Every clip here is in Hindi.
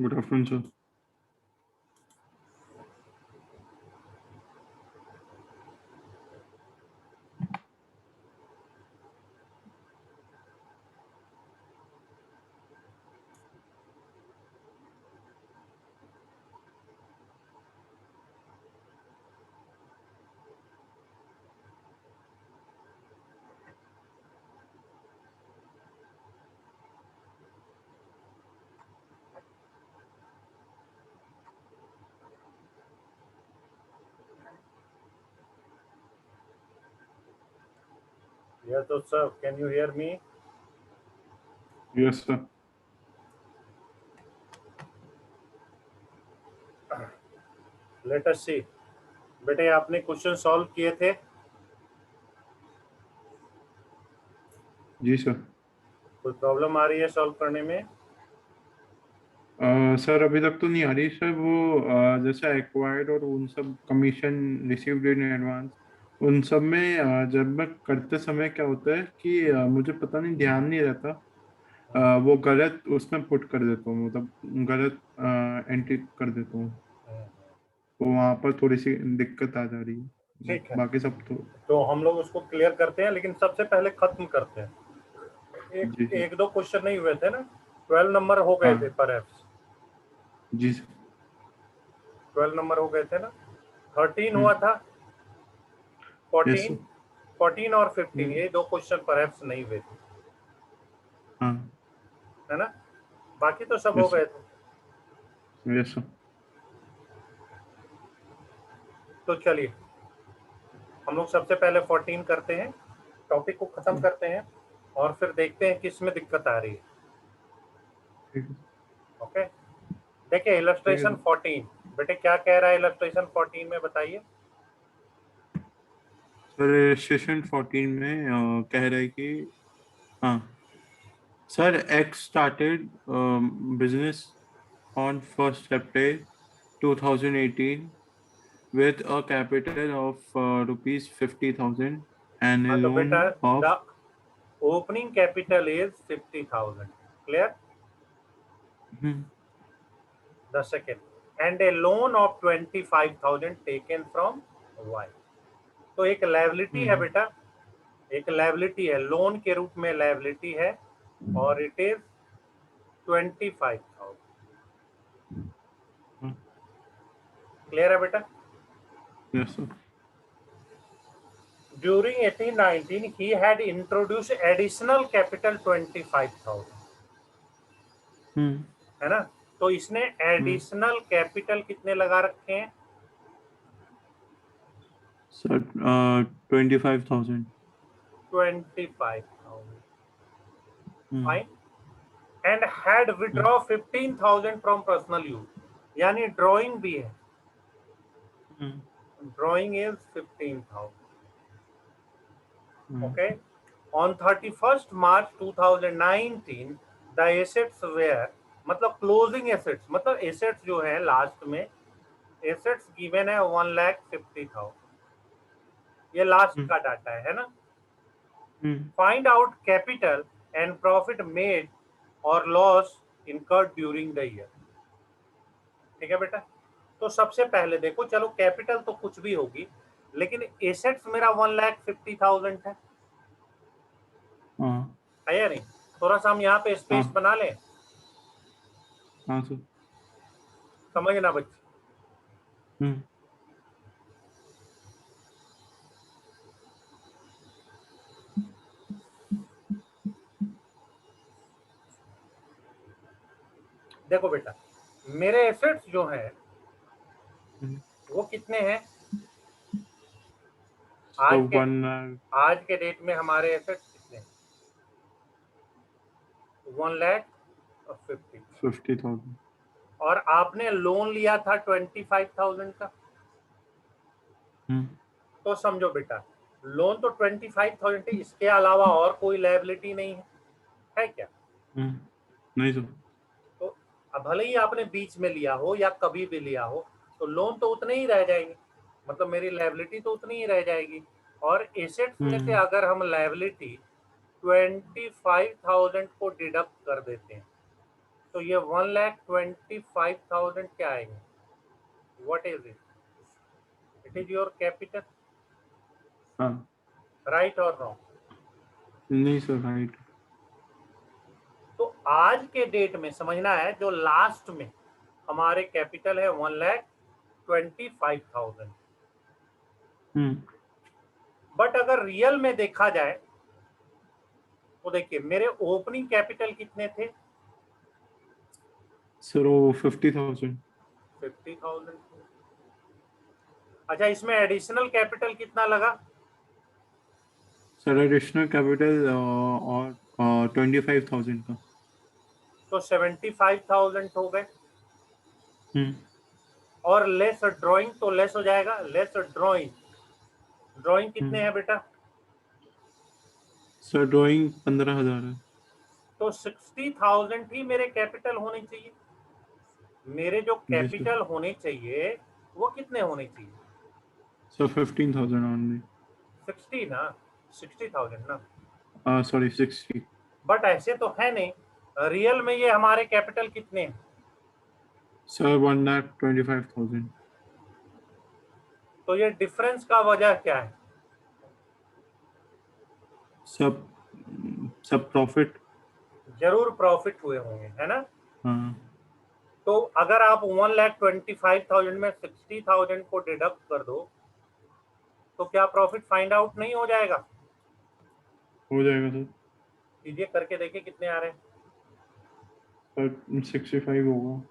Good afternoon sir. Yes, so sir, can you hear me? Yes sir. Let us see. बेटे आपने क्वेश्चन सॉल्व किए थे? जी सर। कोई प्रॉब्लम आ रही है सॉल्व करने में? सर अभी तक तो नहीं आ रही सर। वो जैसे एक्वायर्ड और उन सब कमीशन रिसीव्ड इन एडवांस, उन सब में जब मैं करते समय क्या होता है कि मुझे पता नहीं, ध्यान नहीं रहता। वो गलत उसमें पुट कर देता हूँ, मतलब गलत एंट्री कर देता हूँ। तो वहां पर थोड़ी सी दिक्कत आ जा रही है। ठीक है, बाकी सब तो तो हम लोग उसको क्लियर करते हैं, लेकिन सबसे पहले खत्म करते हैं। जी सर। एक दो क्वेश्चन नहीं हुए थे ना? 12 नंबर हो गए थे हाँ परहैप्स। जी सर। 12 नंबर हो गए थे ना? 13 हुआ हम्म। था। Yes 14, sir. 14 और 15 ये दो क्वेश्चन परहैप्स नहीं हुए थे, हाँ। है ना? बाकी तो सब हो यस गए थे। सर। Yes sir. तो चलिए हम लोग सबसे पहले 14 करते हैं, टॉपिक को खत्म करते हैं और फिर देखते हैं किस में दिक्कत आ रही है। ठीक है। ओके, देखिए ठीक है इलस्ट्रेशन सर। 14। बेटे क्या कह रहा है इलस्ट्रेशन 14 में, बताइए। सर सेशन 14 में कह रहे हैं कि हाँ sir, x started business on 1st April 2018 with a capital of rupees 50,000 and a हाँ तो loan बेटा, of the opening capital is 50,000, clear? Hmm, the second, and a loan of 25,000 taken from Y. तो एक लायबिलिटी है हम्म, बेटा, एक लायबिलिटी है, लोन के रूप में लायबिलिटी है, और इट इज 25,000। हाँ, क्लियर है बेटा? yes sir। During 1819 he had introduced additional capital 25,000, हम्म। है ना? तो इसने हम्म। एडिशनल कैपिटल कितने लगा रखे हैं? Sir 25,000। 25,000, hmm. Fine. And had hmm. Withdraw 15,000 from personal use, यानी ड्रॉइंग भी है। Hmm. Drawing is 15,000। Hmm. Okay, on 31st March 2019 the assets were, मतलब क्लोजिंग एसेट्स, मतलब एसेट्स जो है लास्ट में, एसेट्स गिवन है 1,50,000। ये लास्ट हम्म। का डाटा है ना? Hmm. Find out capital and profit made और loss incurred during the year. ठीक है बेटा? तो सबसे पहले देखो, चलो कैपिटल तो कुछ भी होगी, लेकिन एसेट्स मेरा 1,50,000 हाँ। है या नहीं? थोड़ा सा हम यहाँ पे स्पेस हाँ। बना लें, हाँ सर। समझना बच्चे। हम्म। देखो बेटा, मेरे एसेट्स जो हैं हम्म। वो कितने हैं? तो आज के 1 लाख आज के डेट में हमारे एसेट्स कितने हैं? 1,50,000। 50,000। और आपने लोन लिया था 25,000 का। हम्म। तो समझो बेटा, लोन तो 25,000 है, इसके अलावा और कोई लायबिलिटी नहीं है क्या? हम्म। नहीं सर। तो अब भले ही आपने बीच में लिया हो या कभी भी लिया हो, तो लोन तो उतने ही रह जाएंगे, मतलब मेरी लायबिलिटी तो उतनी ही रह जाएगी। और एसेट्स में से हम्म। अगर हम लायबिलिटी 25,000 को डिडक्ट कर देते हैं, तो ये 1,25,000 क्या आएंगे? What is it? It is your capital, हाँ। राइट और रॉन्ग? नहीं सर, राइट। तो आज के डेट में समझना है, जो लास्ट में हमारे कैपिटल है 1,25,000। बट अगर रियल में देखा जाए तो देखिए मेरे ओपनिंग कैपिटल कितने थे? सर वो 50,000। 50,000। अच्छा, इसमें एडिशनल कैपिटल कितना लगा? सर एडिशनल कैपिटल और 25,000 का। तो 75,000 हो गए। हम्म। और लेस ड्राइंग तो लेस हो जाएगा, लेस ड्राइंग। ड्राइंग कितने हैं बेटा? सर ड्राइंग 15,000 है। तो 60,000 ही मेरे कैपिटल होने चाहिए। मेरे जो जी सर। कैपिटल होने चाहिए वो कितने होने चाहिए? Sir 15,000 only. 60 ना, 60,000 ना। सॉरी 60। बट ऐसे तो है नहीं, रियल में ये हमारे कैपिटल कितने हैं? सर 1,25,000। तो ये डिफरेंस का वजह क्या है? सब सब प्रॉफिट। जरूर प्रॉफिट हुए होंगे, है ना? हाँ। तो अगर आप 1,25,000 में 60,000 को डिडक्ट कर दो तो क्या प्रॉफिट फाइंड आउट नहीं हो जाएगा? हो जाएगा सर। कीजिए, करके देखिए कितने आ रहे हैं। सर 65 होगा।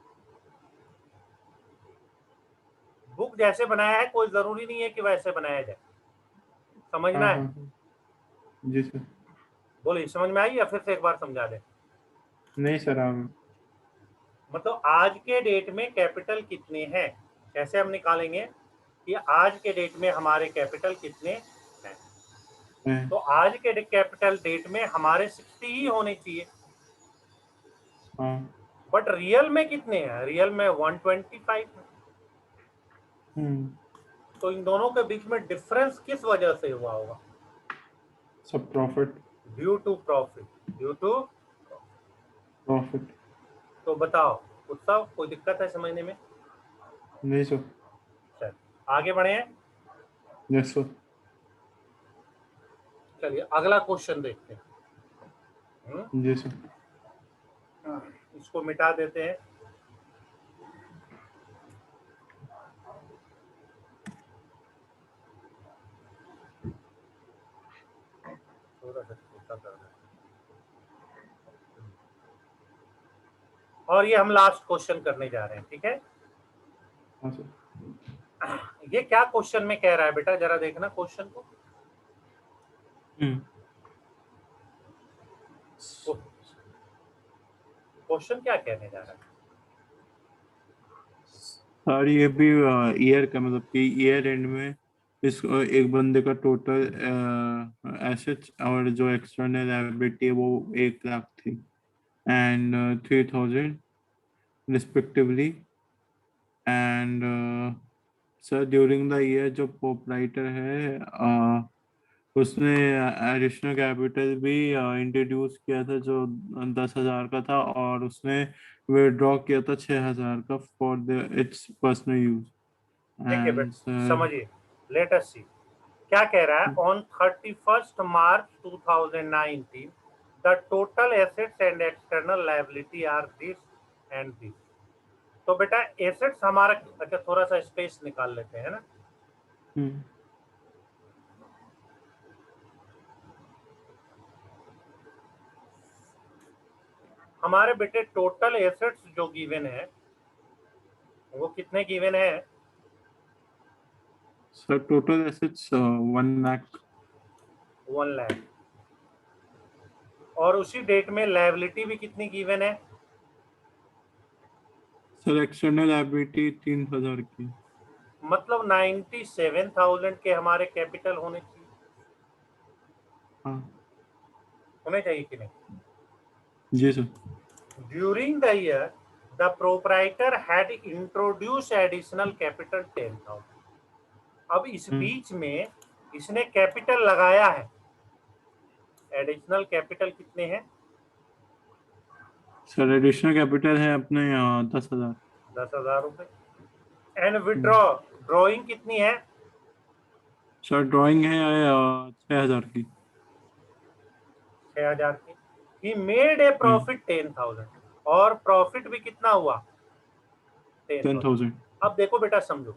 बुक जैसे बनाया है कोई जरूरी नहीं है कि वैसे बनाया जाए, हाँ समझना है। हाँ हाँ। जी सर। बोलिए, समझ में आई या फिर से एक बार समझा दें? नहीं सर, आप। मतलब आज के डेट में कैपिटल कितने हैं, कैसे हम निकालेंगे कि आज के डेट में हमारे कैपिटल कितने हैं? हैं। तो आज के कैपिटल डेट में हमारे 60 ही होने चाहिए। हाँ। बट रियल में कितने हैं? रियल में 125 है। हम्म। तो इन दोनों के बीच में डिफरेंस किस वजह से हुआ होगा? सब profit. Due to profit, due to. Profit. तो बताओ उत्सव, कोई दिक्कत है समझने में? नहीं सर। चल आगे बढ़े हैं। Yes sir. चलिए अगला क्वेश्चन देखते हैं। जी सर। इसको मिटा देते हैं। थोड़ा सा छोटा कर दें। और ये हम लास्ट क्वेश्चन करने जा रहे हैं, ठीक है? हाँ सर। ये क्या क्वेश्चन में कह रहा है बेटा, जरा देखना क्वेश्चन को। हम्म। क्वेश्चन क्या कहने जा रहा है? सर ये भी ईयर का, मतलब कि ईयर एंड में इस एक बंदे का टोटल एसेट्स और जो एक्सटर्नल लायबिलिटी है वो 1 लाख थी and 3,000 respectively. And sir during the year जो प्रोपराइटर है उसने एडिशनल कैपिटल भी इंट्रोड्यूस किया था जो 10,000 का था, और उसने विड्रॉ किया था 6,000 का for the its personal use. देखिए एंड बेटा सर। समझिए, लेट अस सी क्या कह रहा है। On 31 March 2019 the total assets and external liability are this and this. तो बेटा एसेट्स हमारा, अच्छा थोड़ा सा स्पेस निकाल लेते हैं ना। हम्म। हमारे बेटे टोटल एसेट्स जो गिवन है वो कितने गिवन है? Sir total assets 1 lakh. 1 lakh. और उसी डेट में लायबिलिटी भी कितनी गिवन है? सर एक्सटर्नल लायबिलिटी 3,000 की। मतलब 97,000 के हमारे कैपिटल होने चाहिए। हाँ। होने चाहिए कि नहीं? जी sir. During the year, the proprietor had introduced additional capital 10,000। अब इस हम्म। बीच में इसने कैपिटल लगाया है। एडिशनल कैपिटल कितने हैं? सर एडिशनल कैपिटल है अपने 10,000। 10,000 रुपये। एंड विड्रॉ, ड्रॉइंग कितनी है? सर ड्राइंग है 6,000 की। 6,000 की। He made a hmm. Profit 10,000, और प्रॉफिट भी कितना हुआ? 10,000। 10,000। अब देखो बेटा, समझो,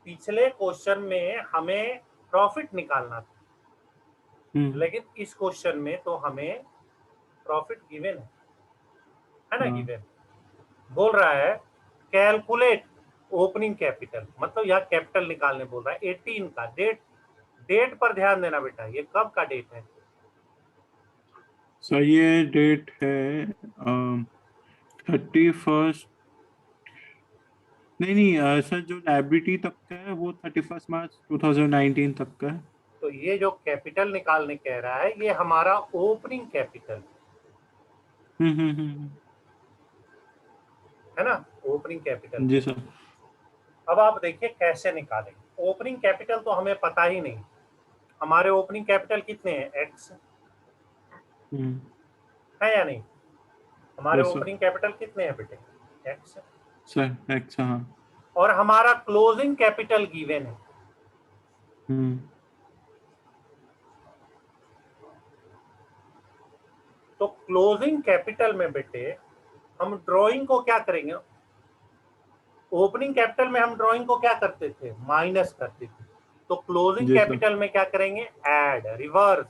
पिछले क्वेश्चन में हमें प्रॉफिट निकालना था, हम्म। लेकिन इस क्वेश्चन में तो हमें प्रॉफिट गिवन है ना, हाँ गिवन। बोल रहा है कैलकुलेट ओपनिंग कैपिटल, मतलब यहाँ कैपिटल निकालने बोल रहा है 18 का। डेट, डेट पर ध्यान देना बेटा, ये कब का डेट है? सर ये डेट है 31st। नहीं नहीं सर जो लाइबिलिटी तक का है वो 31 मार्च 2019 तक का है। तो ये जो कैपिटल निकालने कह रहा है, ये हमारा ओपनिंग कैपिटल है ना, ओपनिंग कैपिटल जी को। सर। अब आप देखिए कैसे निकालेंगे। ओपनिंग कैपिटल तो हमें पता ही नहीं, हमारे ओपनिंग कैपिटल कितने हैं? एक्स हम्म। है या नहीं? हमारे यस सर। ओपनिंग कैपिटल कितने हैं बेटे? एक्स। सर एक्स हाँ। और हमारा क्लोजिंग कैपिटल गिवन है। हम्म। तो क्लोजिंग कैपिटल में बेटे हम ड्राइंग को क्या करेंगे? ओपनिंग कैपिटल में हम ड्राइंग को क्या करते थे? माइनस करते थे। तो क्लोजिंग जी सर। कैपिटल में क्या करेंगे? ऐड, रिवर्स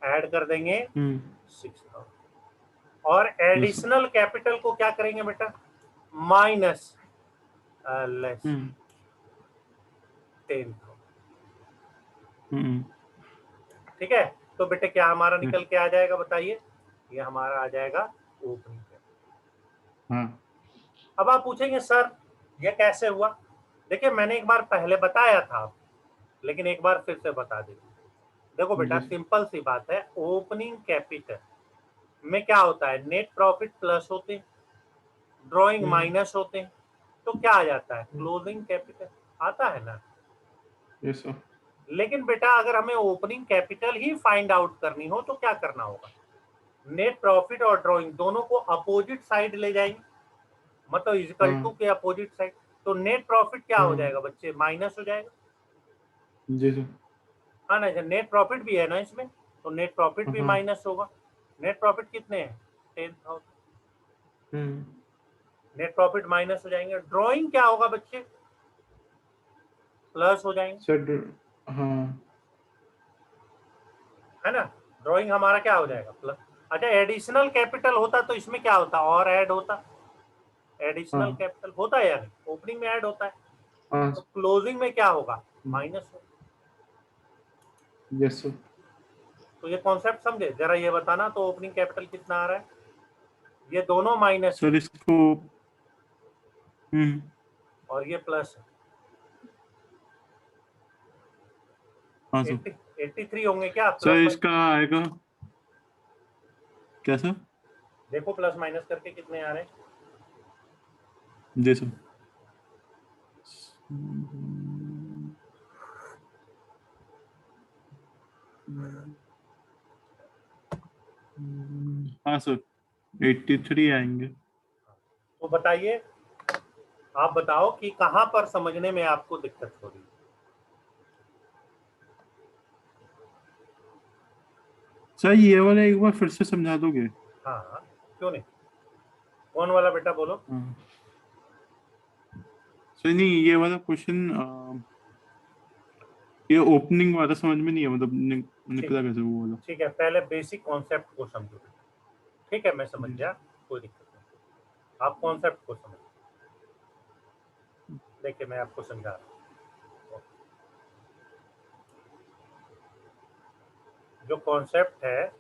ऐड कर देंगे हम्म। 6,000। और यस सर। एडिशनल कैपिटल को क्या करेंगे बेटा? Minus less hmm. 10,000। हम्म। ठीक है, तो बेटे क्या हमारा यस। निकल के आ जाएगा बताइए? ये हमारा आ जाएगा ओपनिंग कैपिटल। हाँ। अब आप पूछेंगे सर ये कैसे हुआ? देखिए मैंने एक बार पहले बताया था, लेकिन एक बार फिर से बता दें। देखो बेटा, जी सर। सिंपल सी बात है, ओपनिंग कैपिटल में क्या होता है? नेट प्रॉफिट प्लस होते हैं, ड्रॉइंग हम्म। माइनस होते हैं, तो क्या आ जाता है? क्लोजिंग कैपिटल आता है ना। Yes sir. लेकिन बेटा अगर हमें ओपनिंग कैपिटल ही फाइंड आउट करनी हो तो क्या करना होगा? नेट प्रॉफिट और ड्रॉइंग दोनों को अपोजिट साइड ले जाएंगे, मतलब इजिकल टू हाँ। के अपोजिट साइड। तो नेट प्रॉफिट क्या हो हाँ। जाएगा बच्चे? माइनस हो जाएगा। जी सर। हाँ ना, नेट प्रॉफिट भी है ना इसमें, तो नेट प्रॉफिट भी हाँ। माइनस होगा। नेट प्रॉफिट कितने हैं? 10,000। हम्म। नेट प्रॉफिट माइनस हो जाएंगे। ड्रॉइंग क्या होगा बच्चे? प्लस हो जाएंगे, सर हाँ। है ना। ड्रॉइंग हमारा क्या हो जाएगा? प्लस। अच्छा, एडिशनल कैपिटल होता तो इसमें क्या होता? और ऐड होता। एडिशनल हाँ। कैपिटल होता है या नहीं? ओपनिंग में ऐड होता है, हाँ। तो क्लोजिंग में क्या होगा? माइनस होगा। Yes sir. तो ये कॉन्सेप्ट समझे जरा, ये बताना तो ओपनिंग कैपिटल कितना आ रहा है? ये दोनों माइनस है सर इसको। हम्म। और ये प्लस है। हाँ सर। 80, 83 होंगे क्या सर प्लस? इसका आएगा क्या सर? देखो प्लस माइनस करके कितने आ रहे हैं? जी सर। हाँ सर 83 आएंगे। तो बताइए, आप बताओ कि कहां पर समझने में आपको दिक्कत हो रही है? सर ये वाला एक बार फिर से समझा दोगे? हाँ हाँ, क्यों नहीं। कौन वाला बेटा बोलो? हाँ। सर नहीं ये वाला क्वेश्चन ये ओपनिंग वाला समझ में नहीं है मतलब ठीक, निकला कैसे वो वाला। ठीक है, पहले बेसिक कॉन्सेप्ट को समझो। ठीक है, मैं समझ जी गया, कोई दिक्कत नहीं। आप कॉन्सेप्ट को समझो। देखिए मैं आपको समझा रहा हूँ। जो कॉन्सेप्ट है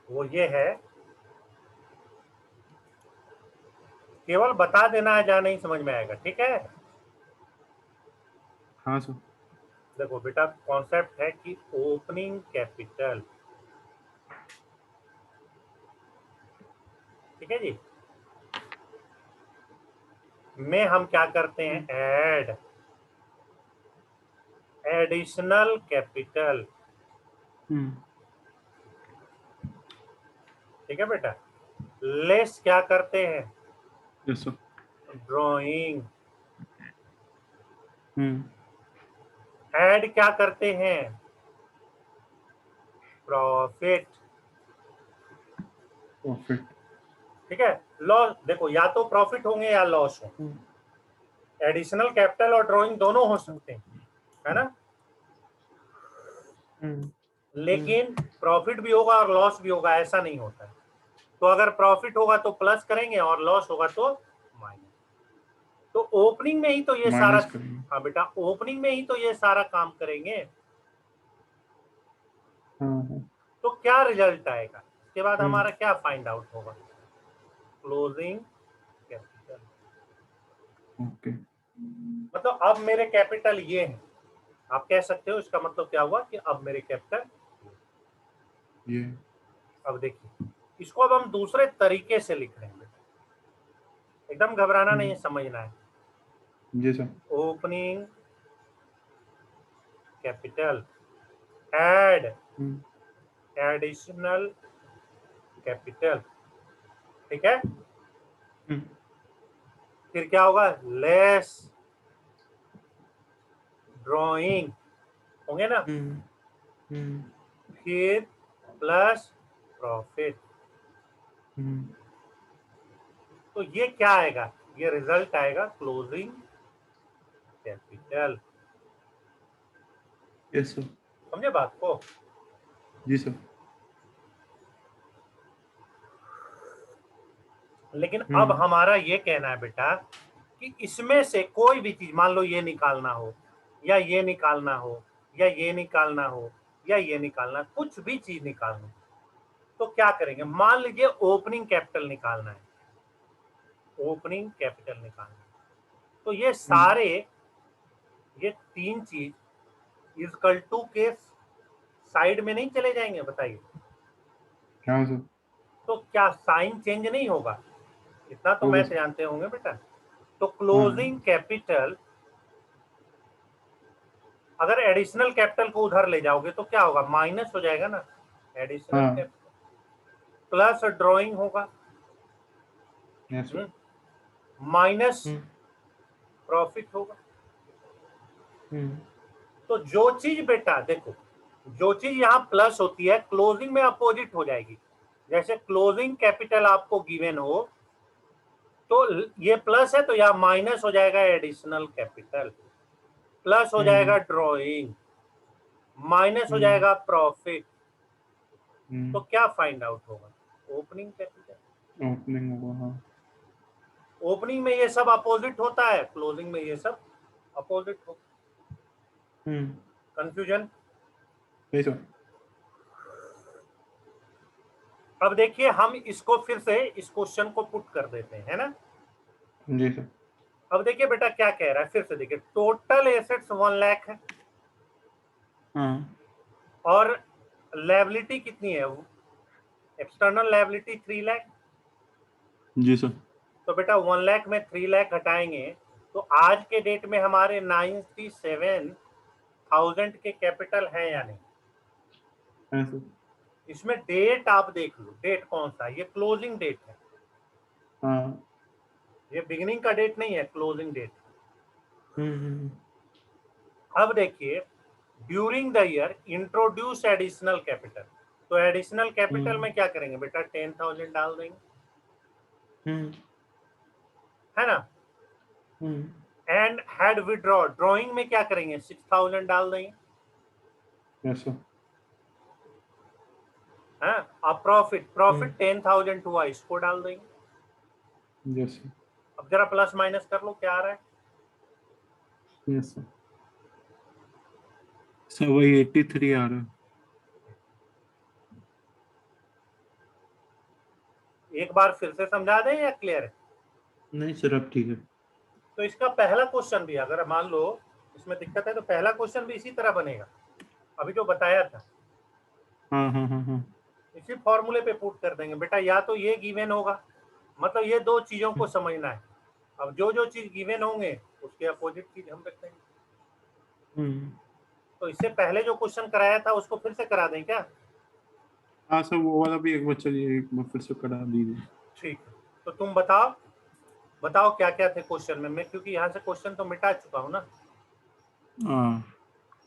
वो ये है, केवल बता देना है, जहाँ नहीं समझ में आएगा। ठीक है, हाँ सर। देखो बेटा, कॉन्सेप्ट है कि ओपनिंग कैपिटल, ठीक है जी, में हम क्या करते हैं? ऐड एडिशनल कैपिटल ठीक है बेटा। लेस क्या करते हैं? Yes sir. ड्राइंग। हम्म। ऐड क्या करते हैं? प्रॉफिट। प्रॉफिट। ठीक है। लॉस देखो, या तो प्रॉफिट होंगे या लॉस होंगे। एडिशनल कैपिटल और ड्राइंग दोनों हो सकते हैं, है ना। लेकिन प्रॉफिट भी होगा और लॉस भी होगा, ऐसा नहीं होता है। तो अगर प्रॉफिट होगा तो प्लस करेंगे और लॉस होगा तो माइनस। तो ओपनिंग में ही तो ये सारा, माइनस करेंगे। हाँ बेटा, ओपनिंग में ही तो ये सारा काम करेंगे। हाँ। तो क्या रिजल्ट आएगा इसके बाद? हम्म। हमारा क्या फाइंड आउट होगा? Closing capital. ओके। मतलब अब मेरे कैपिटल ये है, आप कह सकते हो इसका मतलब क्या हुआ कि अब मेरे कैपिटल। ये। अब देखिए, इसको अब हम दूसरे तरीके से लिख रहे हैं। एकदम घबराना नहीं है, समझना है। जी sir. Opening capital add hmm. Additional capital. ठीक है। हम्म। फिर क्या होगा? लेस ड्राइंग, होंगे ना। हम्म। हम्म। फिर प्लस प्रॉफिट। हम्म। तो ये क्या आएगा? ये रिजल्ट आएगा क्लोजिंग कैपिटल। Yes sir. समझे बात को? जी सर। लेकिन अब हम्म। हमारा ये कहना है बेटा कि इसमें से कोई भी चीज, मान लो ये निकालना हो या ये निकालना हो या ये निकालना हो या ये निकालना, कुछ भी चीज निकालना हो, तो क्या करेंगे? मान लीजिए ओपनिंग कैपिटल निकालना है, ओपनिंग कैपिटल निकालना है, तो ये हम्म। सारे, ये तीन चीज इजकल टू के साइड में नहीं चले जाएंगे? बताइए। हाँ सर। तो क्या साइन चेंज नहीं होगा? इतना तो होगा मैथ सर। जानते होंगे बेटा। तो हाँ। क्लोजिंग कैपिटल, अगर एडिशनल कैपिटल को उधर ले जाओगे तो क्या होगा? माइनस हो जाएगा ना, एडिशनल हाँ। कैपिटल। प्लस ड्राइंग होगा, यस सर। माइनस हम्म। प्रॉफिट होगा। हम्म। तो जो चीज बेटा देखो, जो चीज यहाँ प्लस होती है क्लोजिंग में अपोजिट हो जाएगी। जैसे क्लोजिंग कैपिटल आपको गिवन हो तो ये प्लस है तो यहाँ माइनस हो जाएगा एडिशनल कैपिटल, प्लस हो जाएगा हम्म। ड्राइंग, माइनस हो हम्म। जाएगा प्रॉफिट। तो हम्म। क्या फाइंड आउट होगा? Opening capital. ओपनिंग होगा हाँ। ओपनिंग में ये सब अपोजिट होता है, क्लोजिंग में ये सब अपोजिट होगा। हम्म। कंफ्यूजन? नहीं सर। अब देखिए, हम इसको फिर से इस क्वेश्चन को पुट कर देते हैं, है ना। जी सर। अब देखिए बेटा क्या कह रहा है, फिर से देखिए, टोटल एसेट्स 1 लाख है हाँ। और लायबिलिटी कितनी है? External liability 3 lakh. जी सर। तो बेटा 1 लाख में 3 लाख हटाएंगे तो आज के डेट में हमारे 97,000 के कैपिटल है या नहीं? है सर। इसमें डेट आप देख लो, डेट कौन सा है? ये क्लोजिंग डेट है, हाँ। ये बिगिनिंग का डेट नहीं है, क्लोजिंग डेट। हम्म। अब देखिए, during the year introduce additional capital. तो एडिशनल कैपिटल हम्म। में क्या करेंगे बेटा? 10,000 डाल देंगे, हम्म। है ना। हम्म। एंड हैड विड्रॉ, ड्रॉइंग में क्या करेंगे? 6,000 डाल देंगे, यस सर। है। अब प्रॉफिट, प्रॉफिट हम्म। 10,000 हुआ, इसको डाल देंगे। Yes sir. अब जरा प्लस माइनस कर लो, क्या आ रहा है? Yes sir. सर वही 83 आ रहा है। एक बार फिर से समझा दें या क्लियर है? नहीं सर अब ठीक है। तो इसका पहला क्वेश्चन भी, अगर मान लो इसमें दिक्कत है तो पहला क्वेश्चन भी इसी तरह बनेगा, अभी जो बताया था हाँ हाँ हाँ हाँ। इसी फॉर्मूले पे पुट कर देंगे बेटा। या तो ये गिवन होगा, मतलब ये दो चीजों को समझना है। अब जो जो चीज गिवन होंगे उसके अपोजिट चीज हम रखेंगे। हम्म। तो इससे पहले जो क्वेश्चन कराया था उसको फिर से करा दें क्या? हाँ सर, वो वाला भी एक बार चलिए, एक बार फिर से करा दीजिए। ठीक है, तो तुम बताओ बताओ क्या क्या थे क्वेश्चन में, मैं क्योंकि यहाँ से क्वेश्चन तो मिटा चुका हूँ ना। हाँ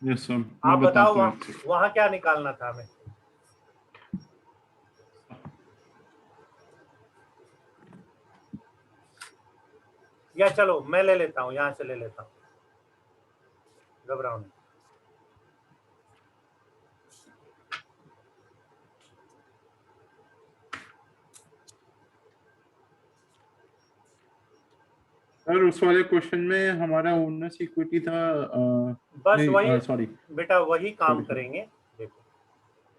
यस सर, आप मैं बताओ बताता हूँ वहाँ एक सेकंड। वहाँ क्या निकालना था हमें। या चलो मैं ले लेता हूँ, यहाँ से ले लेता हूँ, घबराओ नहीं। सर उस वाले क्वेश्चन में हमारा ओनर्स इक्विटी था, बस वही नहीं सॉरी बेटा, वही काम सॉरी सॉरी। करेंगे। देखो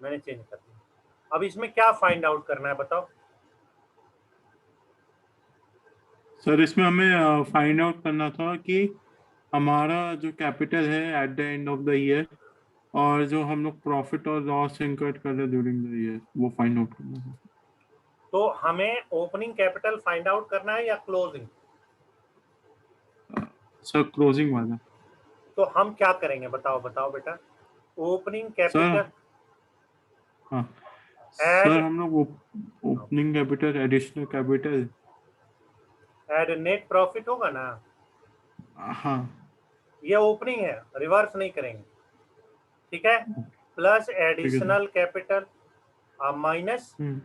मैंने चेंज कर दिया। अब इसमें क्या फाइंड आउट करना है बताओ। सर इसमें हमें फाइंड आउट करना था कि हमारा जो कैपिटल है at the end of the year, और जो हम लोग प्रॉफिट और लॉस इनकर्ड कर रहे ड्यूरिंग द ईयर, वो फाइंड आउट करना था। तो हमें ओपनिंग कैपिटल फाइंड आउट करना है या क्लोजिंग? सर क्लोजिंग वाला। तो हम क्या करेंगे बताओ बताओ बेटा। ओपनिंग सर कैपिटल हाँ एड सर, हम लोग opening capital, additional capital. Add net profit होगा ना। हाँ। ये ओपनिंग है, रिवर्स नहीं करेंगे, ठीक है। प्लस ठीक है सर। एडिशनल कैपिटल माइनस हम्म।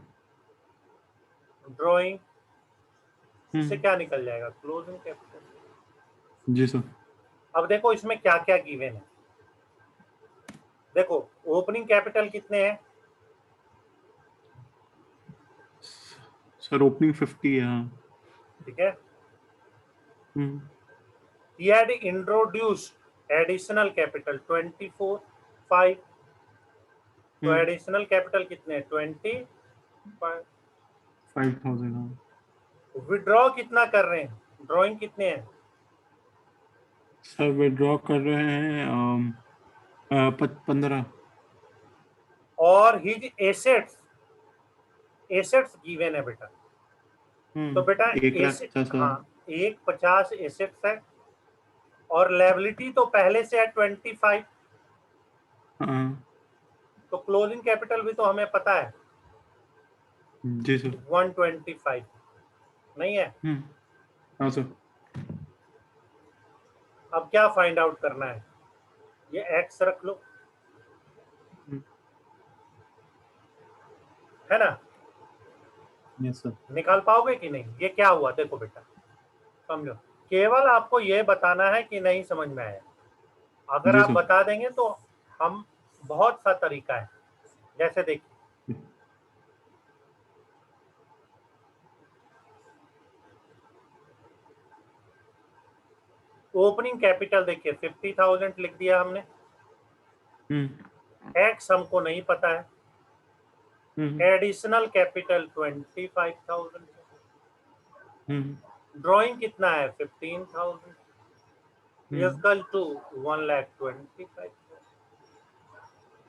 ड्रॉइंग, इससे हम्म। क्या निकल जाएगा, क्लोजिंग कैपिटल। जी सर। अब देखो इसमें क्या क्या गिवन है। देखो ओपनिंग कैपिटल कितने हैं? सर ओपनिंग 50 है, हाँ। ठीक है। हम्म। he had introduced additional capital 24 5। तो हम्म। एडिशनल कैपिटल कितने हैं? 25। 5000, हाँ। विड्रॉ कितना कर रहे हैं, ड्रॉइंग कितने हैं? सर विड्रॉ कर रहे हैं 15। और हिज एसेट्स, एसेट्स गिवन है बेटा। तो बेटा 1,50,000। हाँ, 150 एसेट्स है, और लेबिलिटी तो पहले से है 25। हाँ तो क्लोजिंग कैपिटल भी तो हमें पता है जी सर। 125, नहीं है। हाँ सर। अब क्या फाइंड आउट करना है, ये एक्स रख लो, है ना। Yes sir. निकाल पाओगे कि नहीं, ये क्या हुआ देखो बेटा, समझो। केवल आपको ये बताना है कि नहीं समझ में आया। अगर जी आप सर। बता देंगे तो हम, बहुत सा तरीका है। जैसे देखिए ओपनिंग कैपिटल देखिए 50,000 लिख दिया हमने। एक्स हमको नहीं पता है। Additional capital 25,000। ड्राइंग कितना है 15,000 इक्वल टू 1,25,000।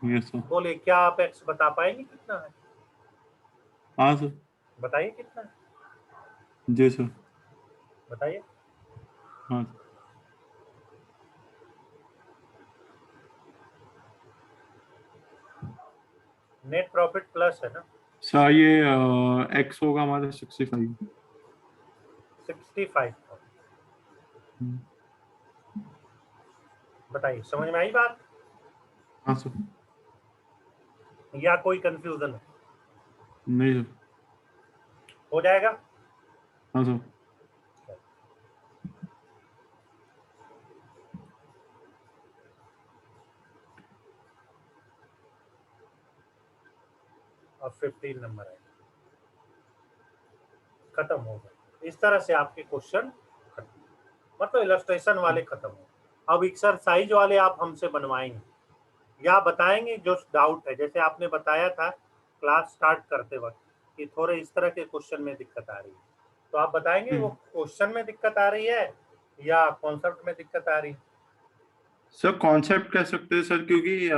Yes sir. बोले क्या आप एक्स बता पाएंगे कितना है? हाँ सर। बताइए कितना है, जी सर। बताइए। हाँ नेट प्रॉफिट प्लस है ना, सर, ये एक्स होगा हमारा 65। 65। बताइए समझ में आई बात, हाँ सर। या कोई कंफ्यूजन है? नहीं सर। हो जाएगा। हाँ सर। अब 15 नंबर है, खत्म हो गया। इस तरह से आपके क्वेश्चन खत्म, मतलब इलस्ट्रेशन वाले खत्म हो। अब एक्सरसाइज वाले आप हमसे बनवाएंगे या बताएंगे जो डाउट है, जैसे आपने बताया था क्लास स्टार्ट करते वक्त कि थोड़े इस तरह के क्वेश्चन में दिक्कत आ रही है, तो आप बताएंगे वो क्वेश्चन में दिक्कत आ रही है या कॉन्सेप्ट में दिक्कत आ रही है। सर कॉन्सेप्ट कह सकते हैं सर, क्योंकि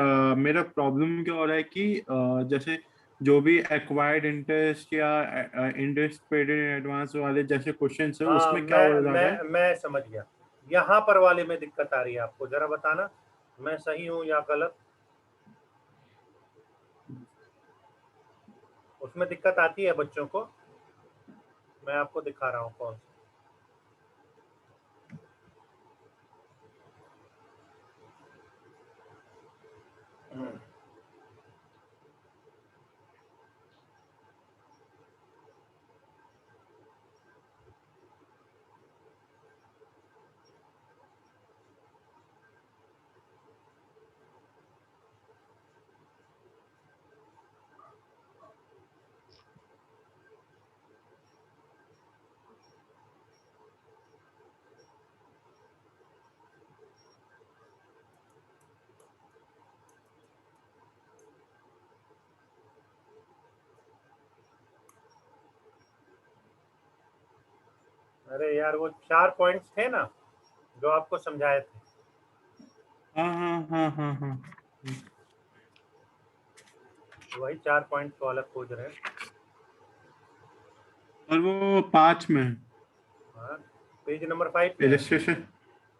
मेरा प्रॉब्लम क्या हो रहा है कि जैसे जो भी एक्वायर्ड इंटरेस्ट या इंटरेस्ट पेड इन एडवांस वाले जैसे क्वेश्चन है, हाँ उसमें क्या हो जा रहा है। मैं समझ गया, यहाँ पर वाले में दिक्कत आ रही है आपको, जरा बताना। मैं सही हूँ या गलत? उसमें दिक्कत आती है बच्चों को, मैं आपको दिखा रहा हूँ कौन सा। अरे यार वो 4 पॉइंट्स थे ना जो आपको समझाए थे। हाँ हाँ हाँ हाँ हाँ। वही 4 पॉइंट्स वाला खोज रहे हैं। और वो 5 में हाँ, पेज नंबर 5 में है।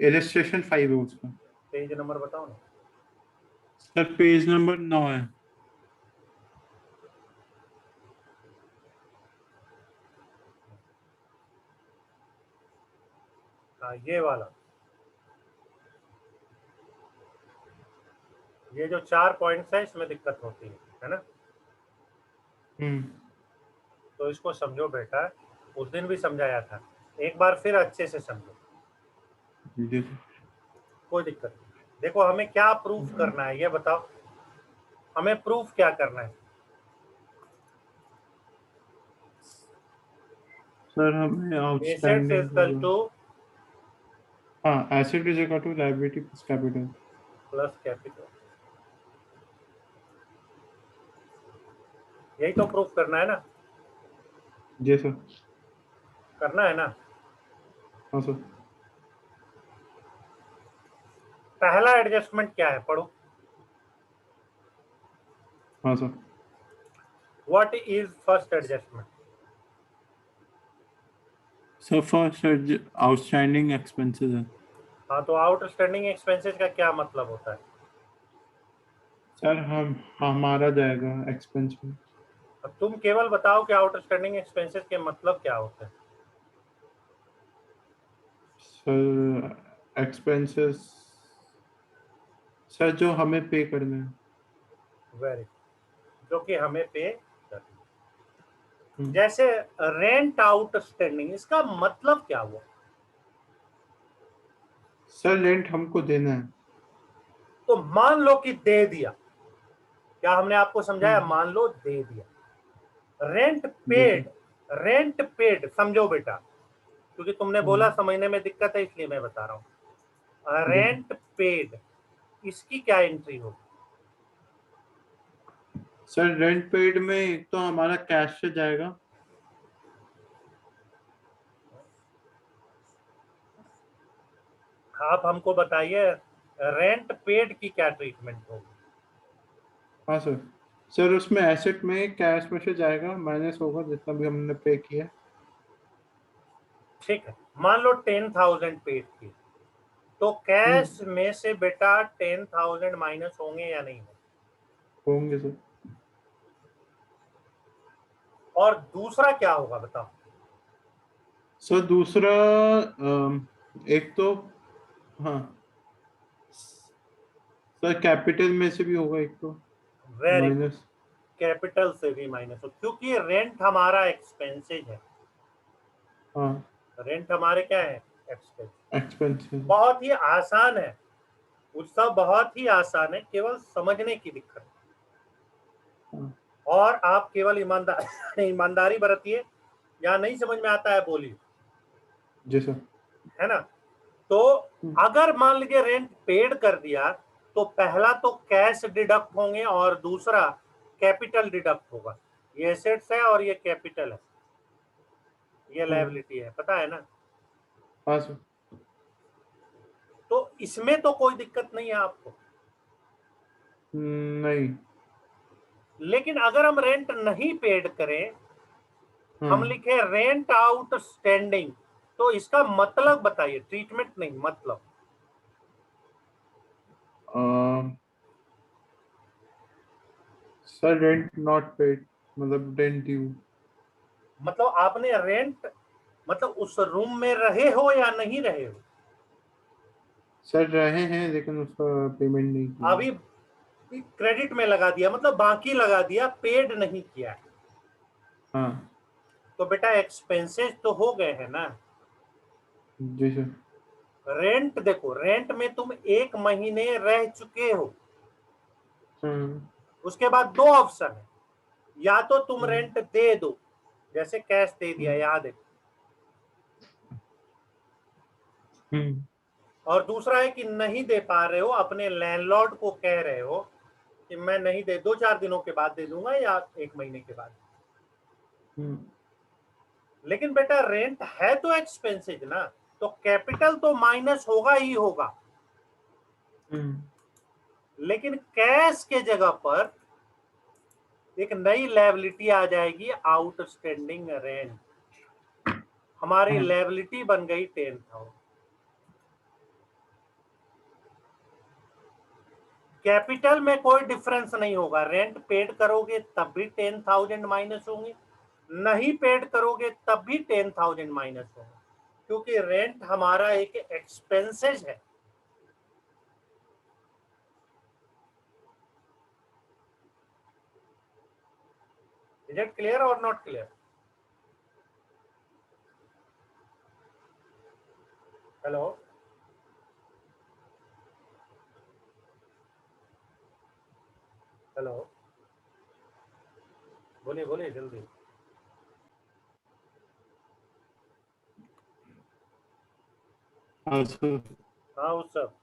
इलिस्ट्रेशन 5 है उसका। पेज नंबर बताओ ना। सर पेज नंबर 9 है। हाँ ये वाला, ये जो 4 पॉइंट्स है इसमें दिक्कत होती है ना? हम्म। तो इसको समझो बेटा, उस दिन भी समझाया था, एक बार फिर अच्छे से समझो, जी सर। कोई दिक्कत नहीं। देखो हमें क्या प्रूफ करना है ये बताओ, हमें प्रूफ क्या करना है? सर हमें एसेट्स आउटस्टैंडिंग इक्वल टू हाँ, asset is equal to liability plus capital. Plus capital, यही तो प्रूफ करना है ना? जी सर। करना है ना? हाँ सर। पहला एडजस्टमेंट क्या है, पढ़ो। हाँ sir. What is first adjustment? Sir first outstanding expenses है। हाँ तो आउटस्टैंडिंग एक्सपेंसेस का क्या मतलब होता है? सर हम हमारा जाएगा एक्सपेंस में। अब तुम केवल बताओ कि आउटस्टैंडिंग एक्सपेंसेस के मतलब क्या होते हैं। सर एक्सपेंसेस, सर जो हमें पे करना है। वेरी, जो कि हमें पे करना है। हम्म। जैसे रेंट आउटस्टैंडिंग, इसका मतलब क्या हुआ? सर रेंट हमको देना है। तो मान लो कि दे दिया, क्या हमने आपको समझाया? हम्म। मान लो दे दिया। रेंट जी सर। पेड, रेंट पेड समझो बेटा, क्योंकि तुमने बोला हम्म। समझने में दिक्कत है इसलिए मैं बता रहा हूं। जी सर। रेंट पेड, इसकी क्या एंट्री होगी? सर रेंट पेड में एक तो हमारा कैश से जाएगा। आप हमको बताइए रेंट पेड की क्या ट्रीटमेंट होगी? हाँ सर। सर उसमें एसेट में कैश में से जाएगा, माइनस होगा जितना भी हमने पे किया। ठीक है, मान लो 10,000 पेड की, तो हम्म। कैश में से बेटा 10,000 माइनस होंगे या नहीं होंगे? होंगे सर। और दूसरा क्या होगा बताओ? सर दूसरा एक तो हाँ सर कैपिटल में से भी होगा एक तो वेरी गुड, माइनस। कैपिटल से भी माइनस हो, क्योंकि रेंट हमारा एक्सपेंसेज है। हाँ रेंट हमारे क्या है? एक्सपेंस। एक्सपेंसेस। बहुत ही आसान है, उत्सव बहुत ही आसान है, केवल समझने की दिक्कत है। हाँ और आप केवल ईमानदार ईमानदारी बरतिए, या नहीं समझ में आता है बोलिए, जी सर। है ना? तो हम्म। अगर मान लीजिए रेंट पेड कर दिया, तो पहला तो कैश डिडक्ट होंगे और दूसरा कैपिटल डिडक्ट होगा। ये एसेट्स है और ये कैपिटल है, ये हाँ लायबिलिटी है, पता है ना? हाँ सर। तो इसमें तो कोई दिक्कत नहीं है आपको। नहीं। लेकिन अगर हम रेंट नहीं पेड करें, हम हाँ लिखे रेंट आउटस्टैंडिंग, तो इसका मतलब बताइए, ट्रीटमेंट नहीं, मतलब। सर रेंट नॉट पेड, मतलब रेंट ड्यू। मतलब आपने रेंट, मतलब उस रूम में रहे हो या नहीं रहे हो? सर रहे हैं लेकिन उसका पेमेंट नहीं किया। अभी क्रेडिट में लगा दिया, मतलब बाकी लगा दिया, पेड नहीं किया है। हाँ तो बेटा एक्सपेंसेस तो हो गए हैं ना। जी सर। रेंट देखो, रेंट में तुम 1 महीने रह चुके हो। हाँ उसके बाद दो ऑप्शन है, या तो तुम हाँ रेंट दे दो, जैसे कैश दे दिया, हाँ, यहाँ देखो। हम्म और दूसरा है कि नहीं दे पा रहे हो, अपने लैंडलॉर्ड को कह रहे हो कि मैं नहीं दे, 2-4 दिनों के बाद दे दूंगा या 1 महीने के बाद। हम्म लेकिन बेटा रेंट है तो एक्सपेंसेस ना, तो कैपिटल तो माइनस होगा ही होगा। हम्म लेकिन कैश के जगह पर एक नई लायबिलिटी आ जाएगी, आउटस्टैंडिंग रेंट। हमारी हाँ लायबिलिटी बन गई 10,000। कैपिटल में कोई डिफरेंस नहीं होगा, रेंट पेड करोगे तब भी 10,000 माइनस होंगे, नहीं पेड करोगे तब भी 10,000 माइनस होंगे, क्योंकि रेंट हमारा एक एक्सपेंसेस है। इज इट क्लियर और नॉट क्लियर? हेलो, हेलो, बोलिए बोलिए जल्दी। हाँ सर। हाँ वो सब।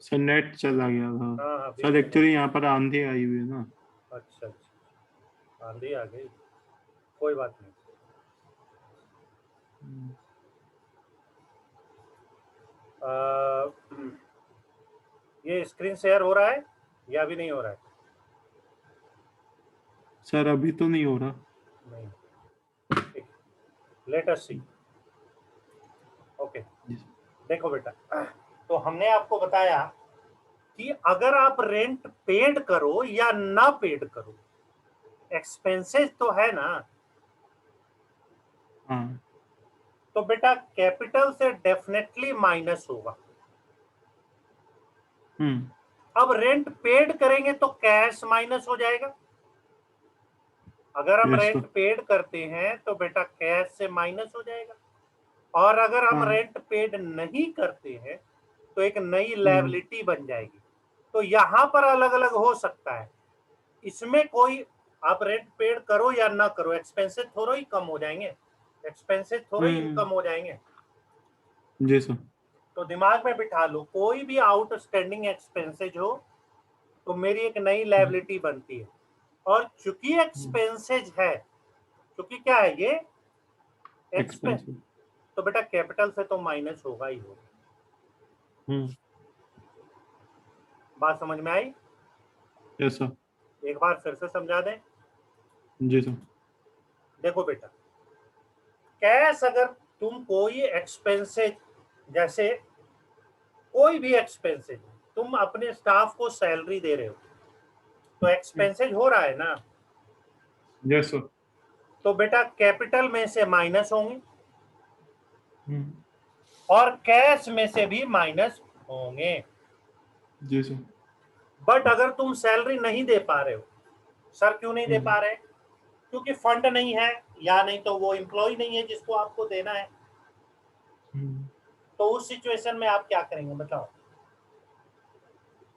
सर नेट चला गया था। हाँ हाँ सर बीच में एक्चुअली यहाँ पर आंधी आई हुई है ना। अच्छा अच्छा, आंधी आ गई, कोई बात नहीं। हम्म। आ, ये स्क्रीन शेयर हो रहा है या अभी नहीं हो रहा है? सर अभी तो नहीं हो रहा। नहीं, ठीक, लेट अस सी। ओके, जी देखो बेटा, तो हमने आपको बताया कि अगर आप रेंट पेड करो या ना पेड करो, एक्सपेंसेस तो है ना। हाँ। तो बेटा कैपिटल से डेफिनेटली माइनस होगा। हम्म अब रेंट पेड करेंगे तो कैश माइनस हो जाएगा। अगर हम यस रेंट सर। पेड करते हैं तो बेटा कैश से माइनस हो जाएगा। और अगर हम हाँ। रेंट पेड नहीं करते हैं तो एक नई हम्म लायबिलिटी बन जाएगी। तो यहां पर अलग अलग हो सकता है, इसमें कोई, आप रेंट पेड करो या ना करो, एक्सपेंसेस थोड़ा ही कम हो जाएंगे, एक्सपेंसेस थोड़ा ही हम्म कम हो जाएंगे। जी सर। तो दिमाग में बिठा लो, कोई भी आउटस्टैंडिंग एक्सपेंसेज हो तो मेरी एक नई हम्म लायबिलिटी बनती है। और चूंकि एक्सपेंसेज है, चूंकि क्या है ये, एक्सपेंस, एक्सपेंसिव। तो बेटा कैपिटल से तो माइनस होगा ही होगा। हम्म बात समझ में आई? Yes sir. एक बार फिर से समझा दें। जी सर। देखो बेटा, कैश अगर तुम कोई एक्सपेंसेज, जैसे कोई भी एक्सपेंसेज, तुम अपने स्टाफ को सैलरी दे रहे हो तो एक्सपेंसेज हो रहा है ना। Yes sir. तो बेटा कैपिटल में से माइनस होंगे हम्म और कैश में से भी माइनस होंगे। जी सर। बट अगर तुम सैलरी नहीं दे पा रहे हो, सर क्यों नहीं दे हम्म पा रहे? क्योंकि फंड नहीं है, या नहीं तो वो एम्प्लॉय नहीं है जिसको आपको देना है। हम्म तो उस सिचुएशन में आप क्या करेंगे बताओ?